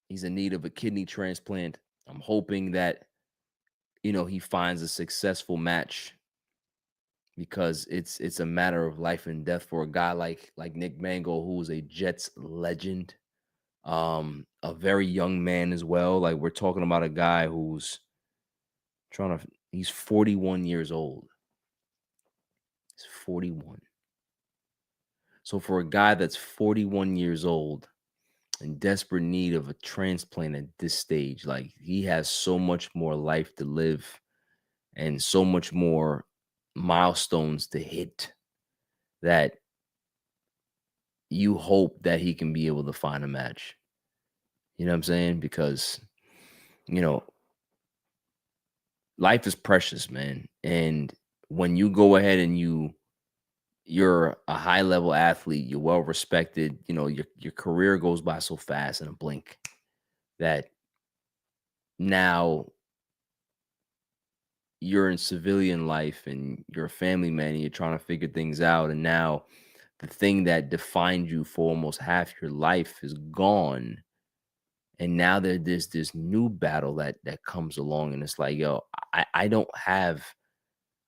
He's in need of a kidney transplant. I'm hoping that, he finds a successful match, because it's a matter of life and death for a guy like Nick Mangold, who is a Jets legend, a very young man as well. Like, we're talking about a guy who's he's 41 years old. He's 41. So for a guy that's 41 years old, in desperate need of a transplant at this stage, like, he has so much more life to live and so much more milestones to hit, that you hope that he can be able to find a match. You know what I'm saying? Because, life is precious, man. And when you go ahead and you're a high level athlete, you're well respected, your career goes by so fast in a blink, that now you're in civilian life and you're a family man and you're trying to figure things out. And now the thing that defined you for almost half your life is gone. And now there's this new battle that comes along, and it's like, yo, I don't have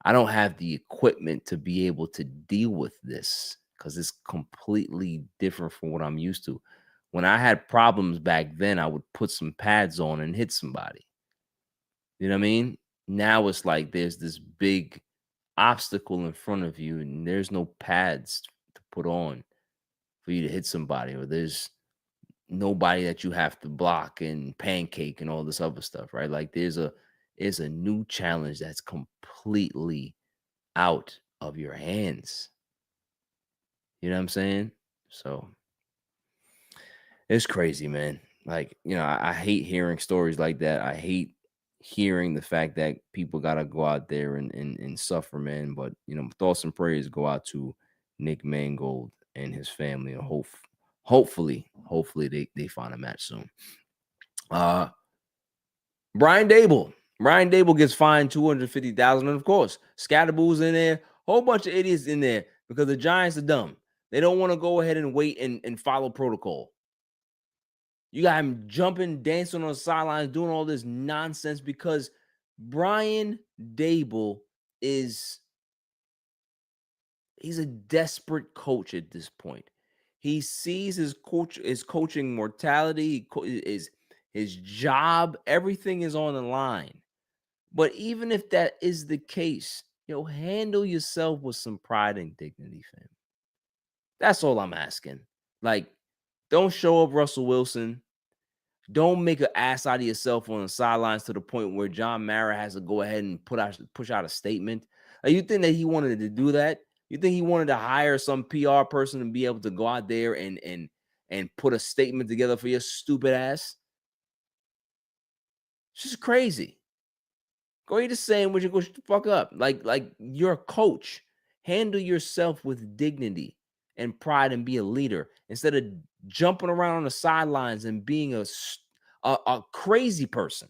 the equipment to be able to deal with this, because it's completely different from what I'm used to. When I had problems back then, I would put some pads on and hit somebody. You know what I mean? Now it's like there's this big obstacle in front of you, and there's no pads to put on for you to hit somebody, or there's nobody that you have to block and pancake and all this other stuff, right? Like, there's a new challenge that's completely out of your hands. You know what I'm saying? So it's crazy, man. Like, I hate hearing stories like that. I hate hearing the fact that people gotta go out there and suffer, man. But thoughts and prayers go out to Nick Mangold and his family, and hopefully they find a match soon. Brian Daboll gets fined $250,000, and of course, Scatterboo's in there, whole bunch of idiots in there, because the Giants are dumb. They don't want to go ahead and wait and follow protocol. You got him jumping, dancing on the sidelines, doing all this nonsense, because Brian Daboll he's a desperate coach at this point. He sees his coaching mortality, his job, everything is on the line. But even if that is the case, handle yourself with some pride and dignity, fam. That's all I'm asking. Like, don't show up Russell Wilson. Don't make an ass out of yourself on the sidelines to the point where John Mara has to go ahead and push out a statement. Like, you think that he wanted to do that? You think he wanted to hire some PR person and be able to go out there and put a statement together for your stupid ass? It's just crazy. Go eat a sandwich and go shut the fuck up. Like you're a coach. Handle yourself with dignity and pride and be a leader, instead of jumping around on the sidelines and being a crazy person.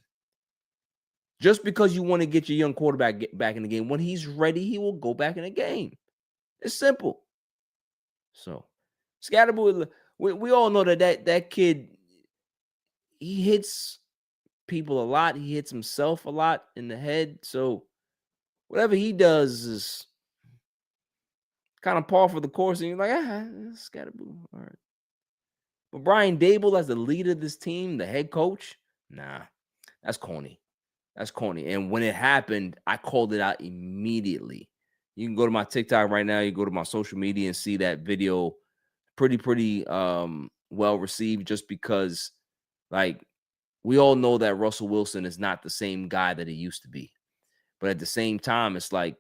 Just because you want to get your young quarterback back in the game. When he's ready, he will go back in the game. It's simple. So, Scatterboo, we all know that kid, he hits people a lot. He hits himself a lot in the head. So, whatever he does is kind of par for the course. And you're like, Scatterboo. All right. But Brian Daboll, as the leader of this team, the head coach, nah, that's corny. That's corny. And when it happened, I called it out immediately. You can go to my TikTok right now. You go to my social media and see that video. Pretty well received, just because, like, we all know that Russell Wilson is not the same guy that he used to be. But at the same time, it's like,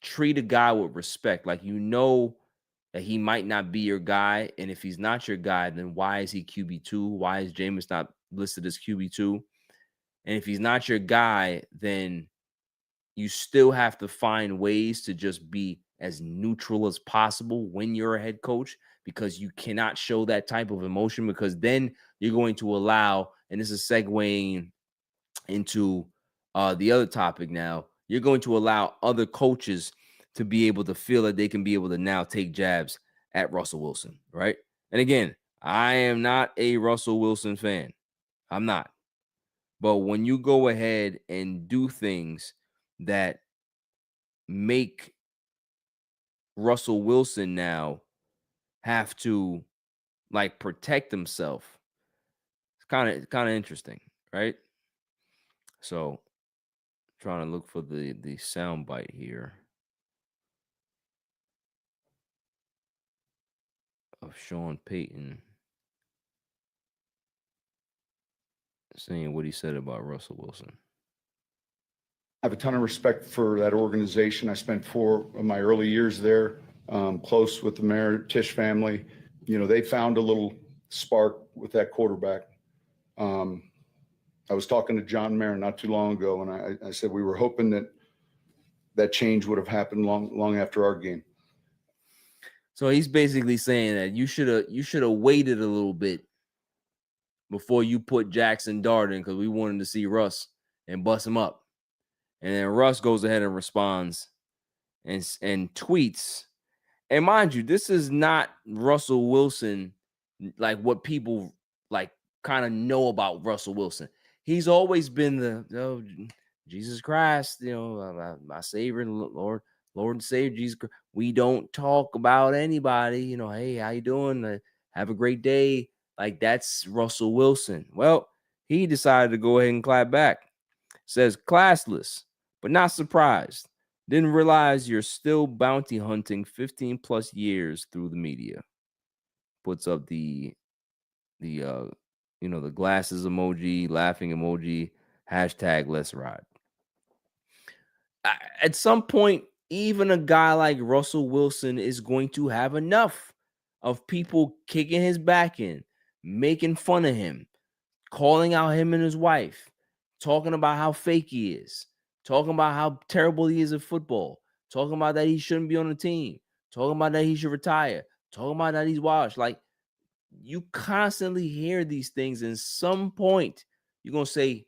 treat a guy with respect. Like, that he might not be your guy. And if he's not your guy, then why is he QB2? Why is Jameis not listed as QB2? And if he's not your guy, then you still have to find ways to just be as neutral as possible when you're a head coach, because you cannot show that type of emotion, because then you're going to allow, and this is segueing into the other topic now. You're going to allow other coaches to be able to feel that they can be able to now take jabs at Russell Wilson, right? And again, I am not a Russell Wilson fan. I'm not. But when you go ahead and do things that make Russell Wilson now have to like protect himself, it's kind of interesting, right? So trying to look for the sound bite here of Sean Payton saying what he said about Russell Wilson. I have a ton of respect for that organization. I spent 4 of my early years there, close with the Mayor Tisch family. You know, they found a little spark with that quarterback. I was talking to John Mayer not too long ago, and I said we were hoping that change would have happened long after our game. So he's basically saying that you should have waited a little bit before you put Jackson Dart in, because we wanted to see Russ and bust him up. And then Russ goes ahead and responds and tweets. And mind you, this is not Russell Wilson, like what people like kind of know about Russell Wilson. He's always been the Jesus Christ, my Savior and Lord and Savior Jesus Christ. We don't talk about anybody, hey, how you doing? Have a great day. Like, that's Russell Wilson. Well, he decided to go ahead and clap back. Says, classless, but not surprised. Didn't realize you're still bounty hunting 15 plus years through the media. Puts up the glasses emoji, laughing emoji, hashtag let's ride. At some point, even a guy like Russell Wilson is going to have enough of people kicking his back in, making fun of him, calling out him and his wife, talking about how fake he is, talking about how terrible he is at football, talking about that he shouldn't be on the team, talking about that he should retire, talking about that he's washed. Like, you constantly hear these things, and some point you're going to say,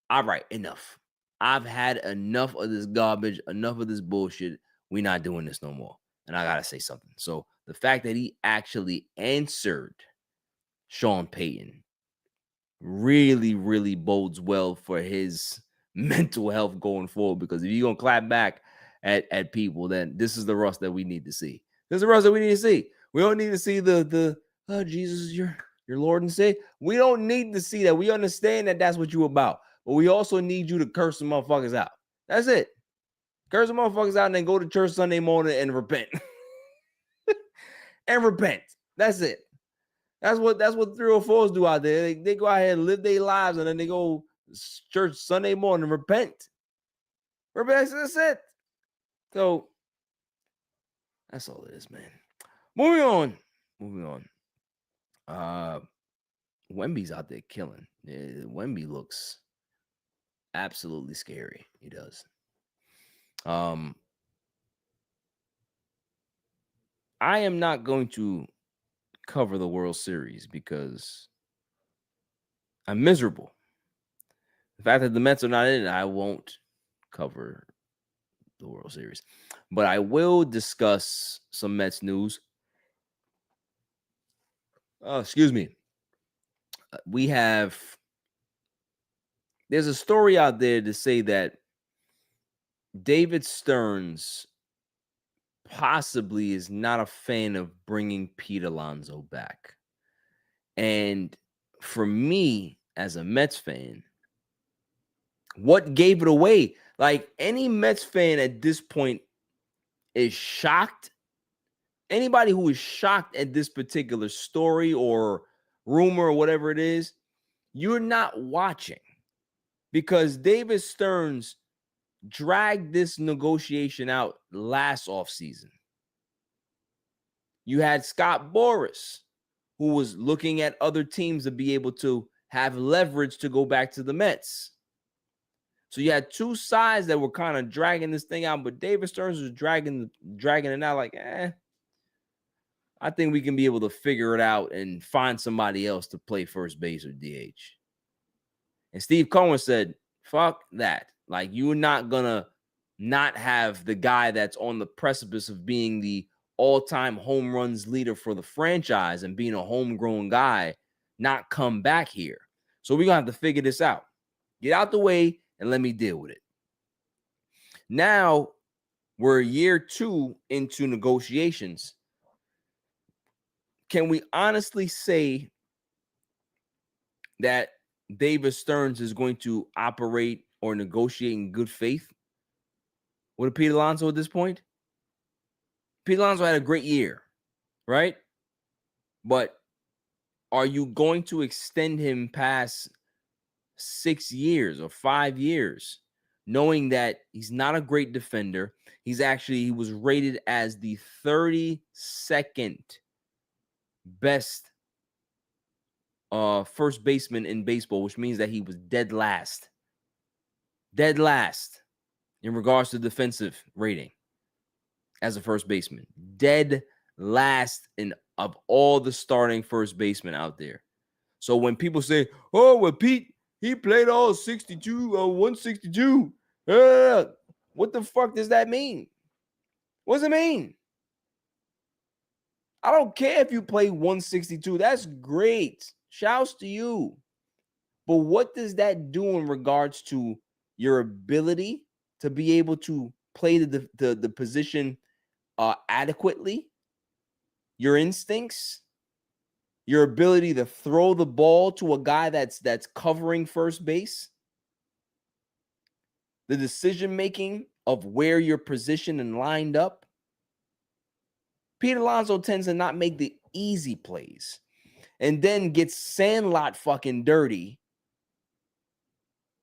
all right, enough. I've had enough of this garbage, enough of this bullshit. We're not doing this no more. And I got to say something. So the fact that he actually answered Sean Payton really, really bodes well for his mental health going forward, because if you're going to clap back at people, then this is the Russ that we need to see. This is the Russ that we need to see. We don't need to see the oh, Jesus, your Lord and Savior. We don't need to see that. We understand that that's what you're about. But we also need you to curse the motherfuckers out. That's it. Curse the motherfuckers out and then go to church Sunday morning and repent. And repent. That's it. That's what 304s do out there. They go out here and live their lives, and then they go church Sunday morning and repent. Repent. That's it. So that's all it is, man. Moving on. Wemby's out there killing. Yeah, Wemby looks absolutely scary. He does. I am not going to cover the World Series because I'm miserable. The fact that the Mets are not in it, I won't cover the World Series. But I will discuss some Mets news. Excuse me. There's a story out there to say that David Stearns possibly is not a fan of bringing Pete Alonso back. And for me, as a Mets fan, what gave it away? Like, any Mets fan at this point is shocked. Anybody who is shocked at this particular story or rumor or whatever it is, you're not watching, because David Stearns dragged this negotiation out last offseason. You had Scott Boras, who was looking at other teams to be able to have leverage to go back to the Mets. So you had two sides that were kind of dragging this thing out, but David Stearns was dragging it out like, I think we can be able to figure it out and find somebody else to play first base or DH. And Steve Cohen said, Fuck that. Like, you're not gonna not have the guy that's on the precipice of being the all-time home runs leader for the franchise and being a homegrown guy not come back here. So we're gonna have to figure this out. Get out the way and let me deal with it. Now we're year 2 into negotiations. Can we honestly say that David Stearns is going to operate or negotiate in good faith with Pete Alonso at this point? Pete Alonso had a great year, right? But are you going to extend him past 6 years or 5 years, knowing that he's not a great defender? He was rated as the 32nd best first baseman in baseball, which means that he was dead last in regards to defensive rating as a first baseman, dead last of all the starting first basemen out there. So when people say, oh, well, Pete, he played all 62 or 162, what the fuck does that mean? What does it mean? I don't care if you play 162. That's great. Shouts to you. But what does that do in regards to your ability to be able to play the position adequately? Your instincts? Your ability to throw the ball to a guy that's covering first base? The decision-making of where you're positioned and lined up? Pete Alonso tends to not make the easy plays and then gets Sandlot fucking dirty.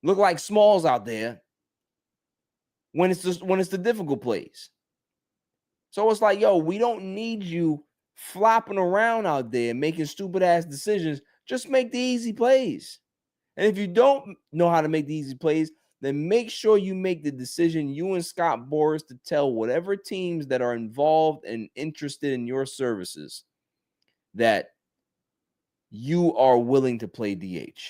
Look like Smalls out there when it's the difficult plays. So it's like, yo, we don't need you flopping around out there making stupid ass decisions. Just make the easy plays. And if you don't know how to make the easy plays, then make sure you make the decision, you and Scott Boras, to tell whatever teams that are involved and interested in your services that you are willing to play DH.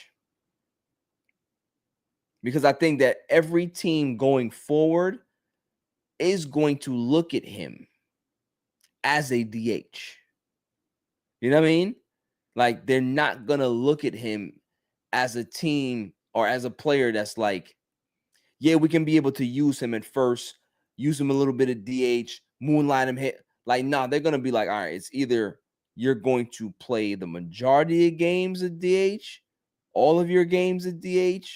Because I think that every team going forward is going to look at him as a DH. You know what I mean? Like, they're not going to look at him as a team or as a player that's like, yeah, we can be able to use him at first, use him a little bit of DH, moonlight him hit. Like, no, they're going to be like, all right, it's either you're going to play the majority of games at DH, all of your games at DH,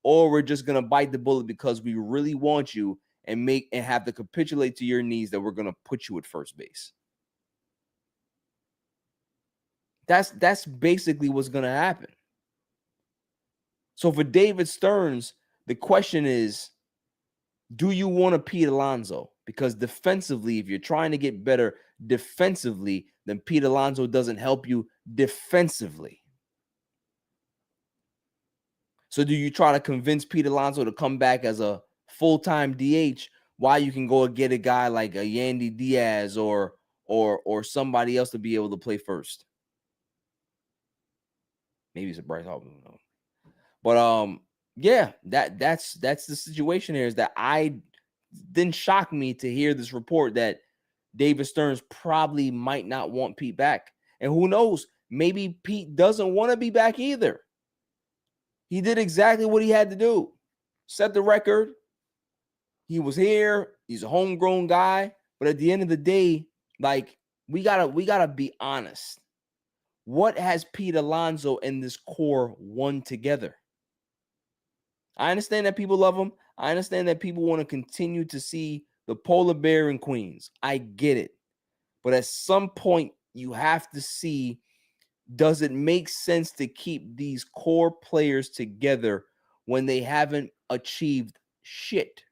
or we're just going to bite the bullet because we really want you and have to capitulate to your needs that we're going to put you at first base. That's basically what's going to happen. So for David Stearns, the question is, do you want a Pete Alonso? Because defensively, if you're trying to get better defensively, then Pete Alonso doesn't help you defensively. So do you try to convince Pete Alonso to come back as a full-time DH while you can go and get a guy like a Yandy Diaz or somebody else to be able to play first? Maybe it's a Bryce Harper. But yeah, that's the situation here, is that didn't shock me to hear this report that David Stearns probably might not want Pete back. And who knows, maybe Pete doesn't want to be back either. He did exactly what he had to do. Set the record. He was here. He's a homegrown guy. But at the end of the day, like, we gotta be honest. What has Pete Alonso and this core won together? I understand that people love him. I understand that people want to continue to see the polar bear in Queens. I get it. But at some point, you have to see, does it make sense to keep these core players together when they haven't achieved shit?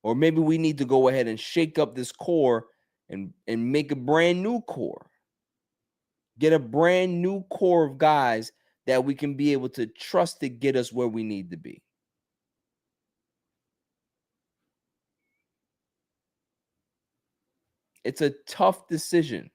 Or maybe we need to go ahead and shake up this core and make a brand new core. Get a brand new core of guys that we can be able to trust to get us where we need to be. It's a tough decision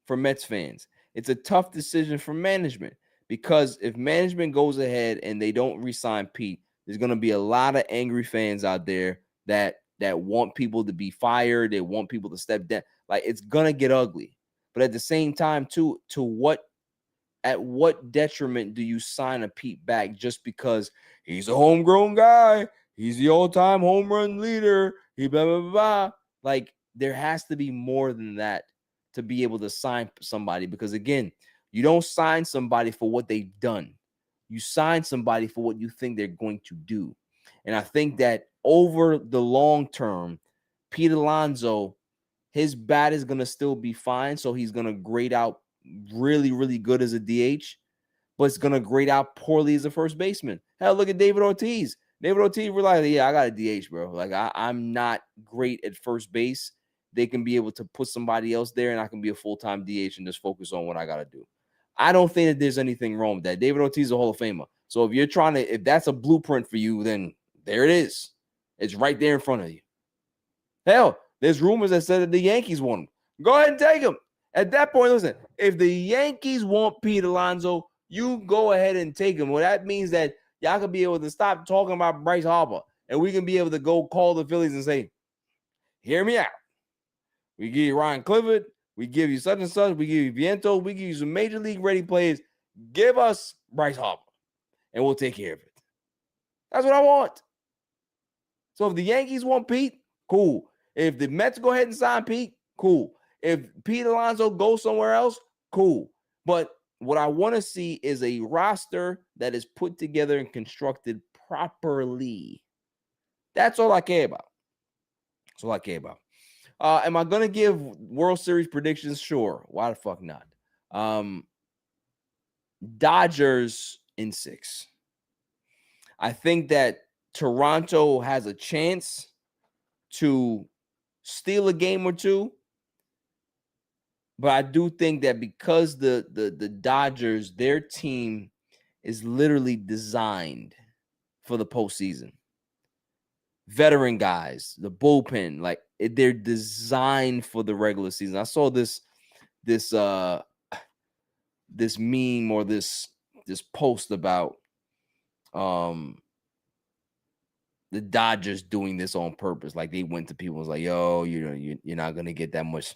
for Mets fans. It's a tough decision for management, because if management goes ahead and they don't re-sign Pete, There's going to be a lot of angry fans out there that want people to be fired. They want people to step down. Like, it's going to get ugly. But at the same time, too, at what detriment do you sign a Pete back just because he's a homegrown guy? He's the all-time home run leader. He blah, blah, blah, blah. Like, there has to be more than that to be able to sign somebody, because, again, you don't sign somebody for what they've done. You sign somebody for what you think they're going to do. And I think that over the long term, Pete Alonso, his bat is going to still be fine. So he's going to grade out really, really good as a DH, but it's going to grade out poorly as a first baseman. Hell, look at David Ortiz. David Ortiz realized, yeah, I got a DH, bro. Like, I'm not great at first base. They can be able to put somebody else there, and I can be a full-time DH and just focus on what I got to do. I don't think that there's anything wrong with that. David Ortiz is a Hall of Famer. So if that's a blueprint for you, then there it is. It's right there in front of you. Hell, there's rumors that said that the Yankees want him. Go ahead and take him. At that point, listen, if the Yankees want Pete Alonso, you go ahead and take him. Well, that means that y'all can be able to stop talking about Bryce Harper, and we can be able to go call the Phillies and say, hear me out. We give you Ryan Clifford. We give you such and such. We give you Vientos. We give you some major league ready players. Give us Bryce Harper, and we'll take care of it. That's what I want. So if the Yankees want Pete, cool. If the Mets go ahead and sign Pete, cool. If Pete Alonso goes somewhere else, cool. But what I want to see is a roster that is put together and constructed properly. That's all I care about. That's all I care about. Am I going to give World Series predictions? Sure. Why the fuck not? Dodgers in 6. I think that Toronto has a chance to steal a game or two. But I do think that because the Dodgers, their team is literally designed for the postseason. Veteran guys, the bullpen, like they're designed for the regular season. I saw this meme or this post about the Dodgers doing this on purpose. Like they went to people and was like, yo, you're not gonna get that much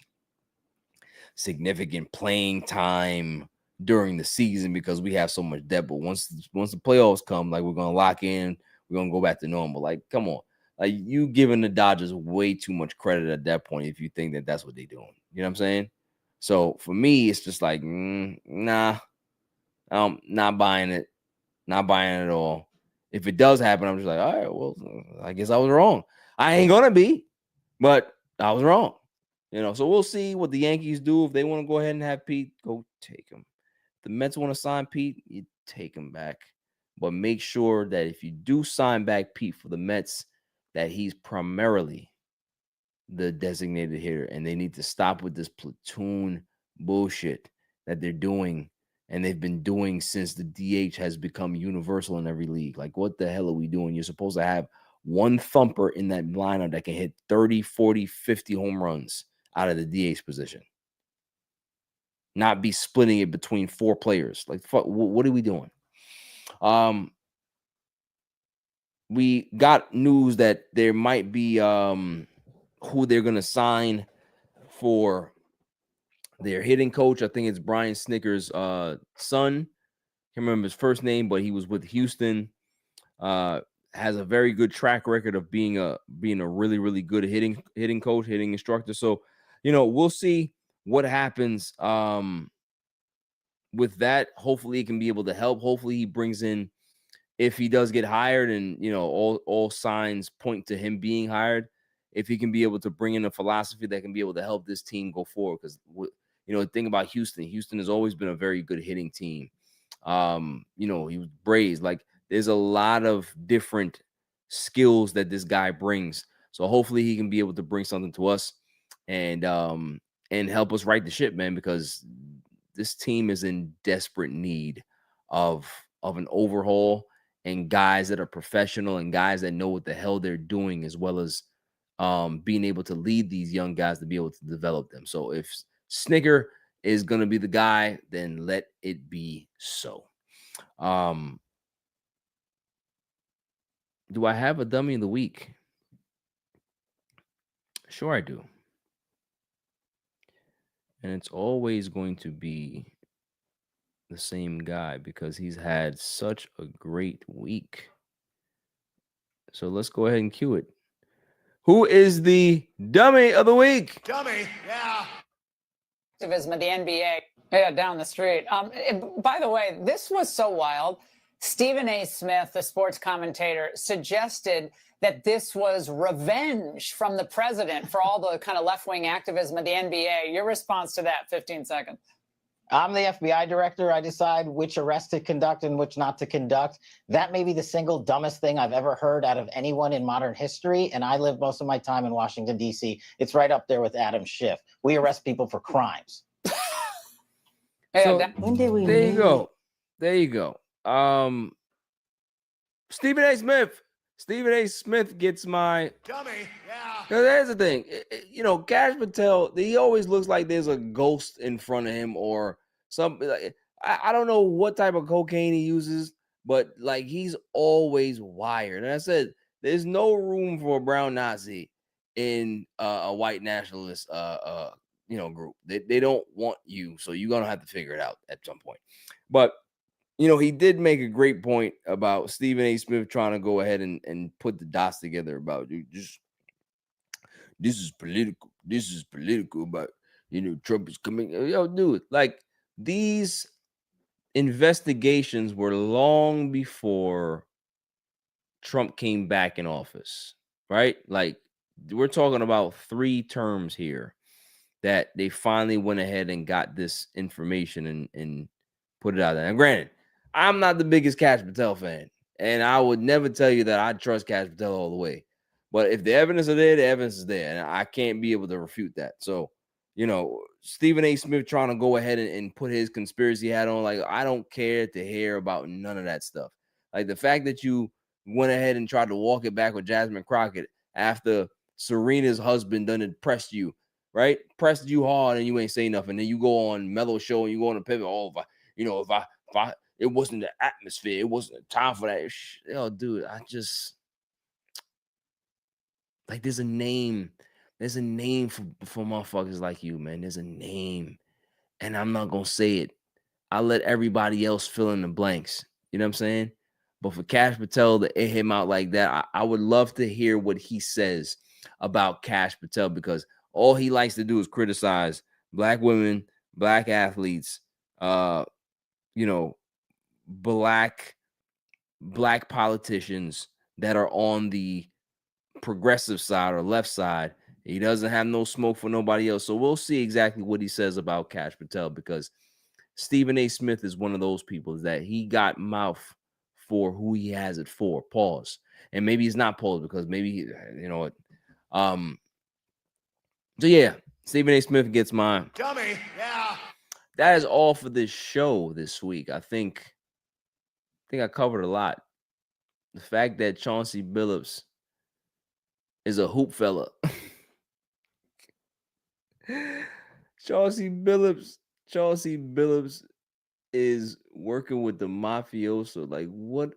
significant playing time during the season because we have so much depth. But once the playoffs come, like we're gonna lock in, we're gonna go back to normal. Like, come on. Like, you giving the Dodgers way too much credit at that point if you think that that's what they're doing. You know what I'm saying? So for me, it's just like, nah, not buying it. Not buying it at all. If it does happen, I'm just like, all right, well, I guess I was wrong. I ain't going to be, but I was wrong. You know, so we'll see what the Yankees do. If they want to go ahead and have Pete, go take him. If the Mets want to sign Pete, you take him back. But make sure that if you do sign back Pete for the Mets, that he's primarily the designated hitter, and they need to stop with this platoon bullshit that they're doing, and they've been doing since the DH has become universal in every league. Like, what the hell are we doing? You're supposed to have one thumper in that lineup that can hit 30, 40, 50 home runs out of the DH position, not be splitting it between 4 players. Like, fuck, what are we doing? We got news that there might be who they're going to sign for their hitting coach. I think it's Brian Snitker's son. Can't remember his first name, but he was with Houston. Has a very good track record of being a really, really good hitting coach, hitting instructor. So, you know, we'll see what happens with that. Hopefully he can be able to help. Hopefully he brings in, if he does get hired, and, you know, all signs point to him being hired, if he can be able to bring in a philosophy that can be able to help this team go forward. Because, you know, the thing about Houston has always been a very good hitting team. You know, he was Braves. Like, there's a lot of different skills that this guy brings. So hopefully he can be able to bring something to us and help us right the ship, man, because this team is in desperate need of an overhaul, and guys that are professional and guys that know what the hell they're doing, as well as being able to lead these young guys to be able to develop them. So if Snitker is going to be the guy, then let it be so. Do I have a dummy of the week? Sure, I do. And it's always going to be the same guy because he's had such a great week. So let's go ahead and cue it. Who is the dummy of the week? Dummy, yeah. Activism of the NBA down the street. By the way, this was so wild. Stephen A. Smith, the sports commentator, suggested that this was revenge from the president for all the kind of left-wing activism of the NBA. Your response to that, 15 seconds. I'm the FBI director. I decide which arrests to conduct and which not to conduct. That may be the single dumbest thing I've ever heard out of anyone in modern history. And I live most of my time in Washington, D.C. It's right up there with Adam Schiff. We arrest people for crimes. So, when did we there you go. There you go. Stephen A. Smith. Stephen A. Smith gets my dummy. Yeah. There's the thing. Cash Patel, he always looks like there's a ghost in front of him or something. Like, I don't know what type of cocaine he uses, but like he's always wired. And I said, there's no room for a brown Nazi in a white nationalist group. They don't want you, so you're gonna have to figure it out at some point. But he did make a great point about Stephen A. Smith trying to go ahead and put the dots together about this is political. This is political, but Trump is coming. Yo, dude, like these investigations were long before Trump came back in office, right? Like we're talking about 3 terms here that they finally went ahead and got this information and put it out there. And granted, I'm not the biggest Cash Patel fan, and I would never tell you that I trust Cash Patel all the way. But if the evidence is there, the evidence is there, and I can't be able to refute that. So, Stephen A. Smith trying to go ahead and put his conspiracy hat on, like, I don't care to hear about none of that stuff. Like, the fact that you went ahead and tried to walk it back with Jasmine Crockett after Serena's husband done it, pressed you, right? Pressed you hard, and you ain't say nothing. Then you go on Mellow Show, and you go on a pivot. Oh, if I it wasn't the atmosphere. It wasn't the time for that. Yo, dude, I just like there's a name. There's a name for motherfuckers like you, man. There's a name. And I'm not gonna say it. I'll let everybody else fill in the blanks. You know what I'm saying? But for Cash Patel to hit him out like that, I would love to hear what he says about Cash Patel because all he likes to do is criticize black women, black athletes, black politicians that are on the progressive side or left side. He doesn't have no smoke for nobody else. So we'll see exactly what he says about Cash Patel because Stephen A. Smith is one of those people that he got mouth for who he has it for. Pause. And maybe he's not paused because maybe, what. So yeah, Stephen A. Smith gets mine. Dummy, yeah. That is all for this show this week. I think I covered a lot. The fact that Chauncey Billups is a hoop fella. Chauncey Billups is working with the mafioso. Like, what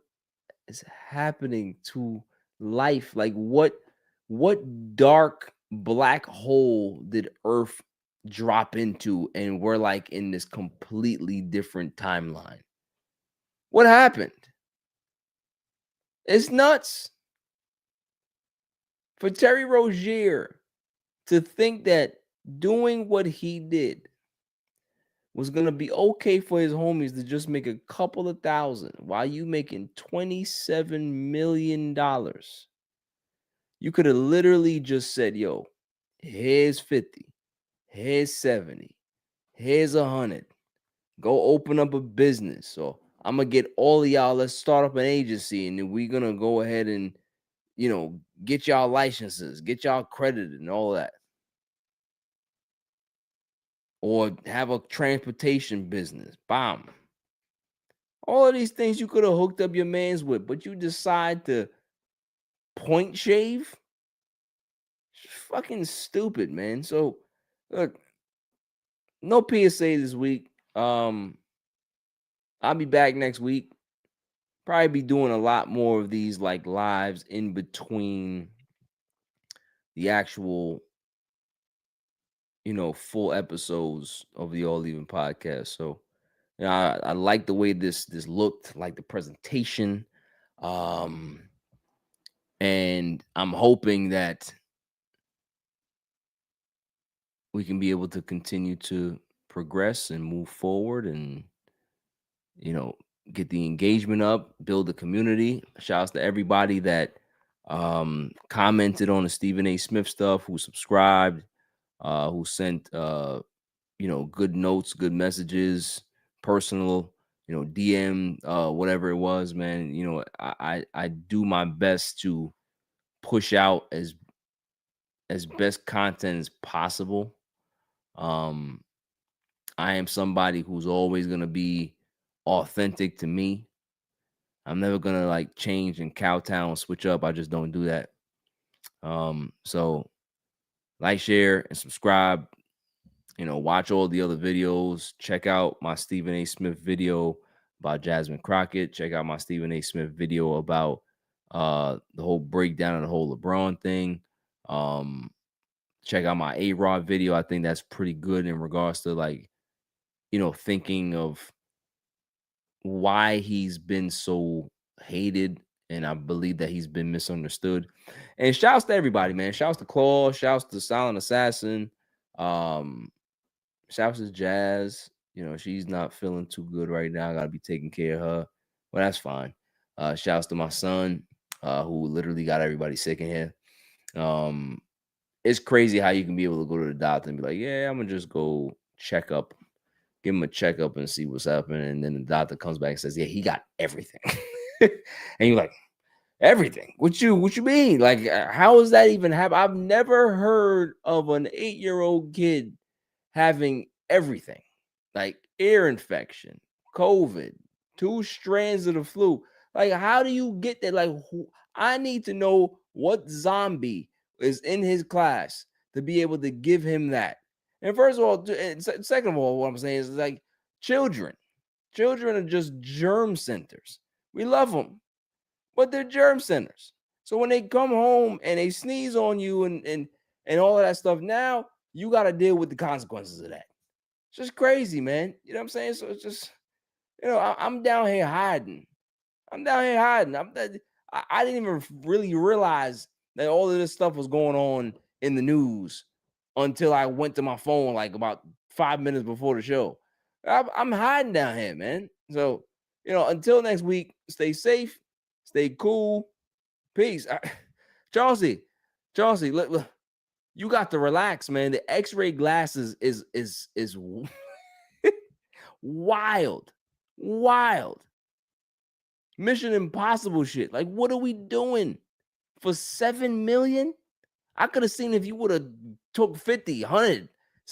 is happening to life? Like, what dark black hole did Earth drop into? And we're like in this completely different timeline. What happened? It's nuts. For Terry Rozier to think that doing what he did was going to be okay for his homies to just make a couple of thousand while you making $27 million. You could have literally just said, yo, here's 50, here's 70, here's 100. Go open up a business. So I'm going to get all of y'all, let's start up an agency, and then we're going to go ahead and, get y'all licenses, get y'all credited and all that. Or have a transportation business. Bomb. All of these things you could have hooked up your mans with, but you decide to point shave? It's fucking stupid, man. So, look, no PSA this week. I'll be back next week. probably be doing a lot more of these like lives in between the actual, full episodes of the All Even podcast. So, I like the way this looked, like the presentation. And I'm hoping that we can be able to continue to progress and move forward and, get the engagement up, build the community. Shouts to everybody that commented on the Stephen A. Smith stuff, who subscribed, who sent good notes, good messages, personal, DM, whatever it was, man. I do my best to push out as best content as possible. I am somebody who's always gonna be authentic to me. I'm never gonna like change and kowtow and switch up. I just don't do that. So like, share, and subscribe. Watch all the other videos. Check out my Stephen A. Smith video about Jasmine Crockett. Check out my Stephen A. Smith video about the whole breakdown of the whole LeBron thing. Check out my A-Rod video. I think that's pretty good in regards to like, thinking of why he's been so hated, and I believe that he's been misunderstood. And shouts to everybody, man. Shouts to Claw, shouts to Silent Assassin, shouts to Jazz. She's not feeling too good right now. I gotta be taking care of her. Well, that's fine. Shouts to my son, who literally got everybody sick in here. It's crazy how you can be able to go to the doctor and be like, yeah, I'm gonna just go check up. Give him a checkup and see what's happening. And then the doctor comes back and says, yeah, he got everything. And you're like, everything? What you mean? Like, how does that even happen? I've never heard of an 8-year-old kid having everything. Like ear infection, COVID, 2 strands of the flu. Like, how do you get that? Like, I need to know what zombie is in his class to be able to give him that. And first of all, and second of all, what I'm saying is like children are just germ centers. We love them, but they're germ centers. So when they come home and they sneeze on you and all of that stuff, now you got to deal with the consequences of that. It's just crazy, man. You know what I'm saying? So it's just, I'm down here hiding. I didn't even really realize that all of this stuff was going on in the news until I went to my phone like about 5 minutes before the show. I'm hiding down here, man. So, until next week, stay safe, stay cool, peace. Chauncey, look, you got to relax, man. The X-ray glasses is wild. Mission Impossible shit. Like, what are we doing for $7 million? I could have seen if you would have took 50, 100.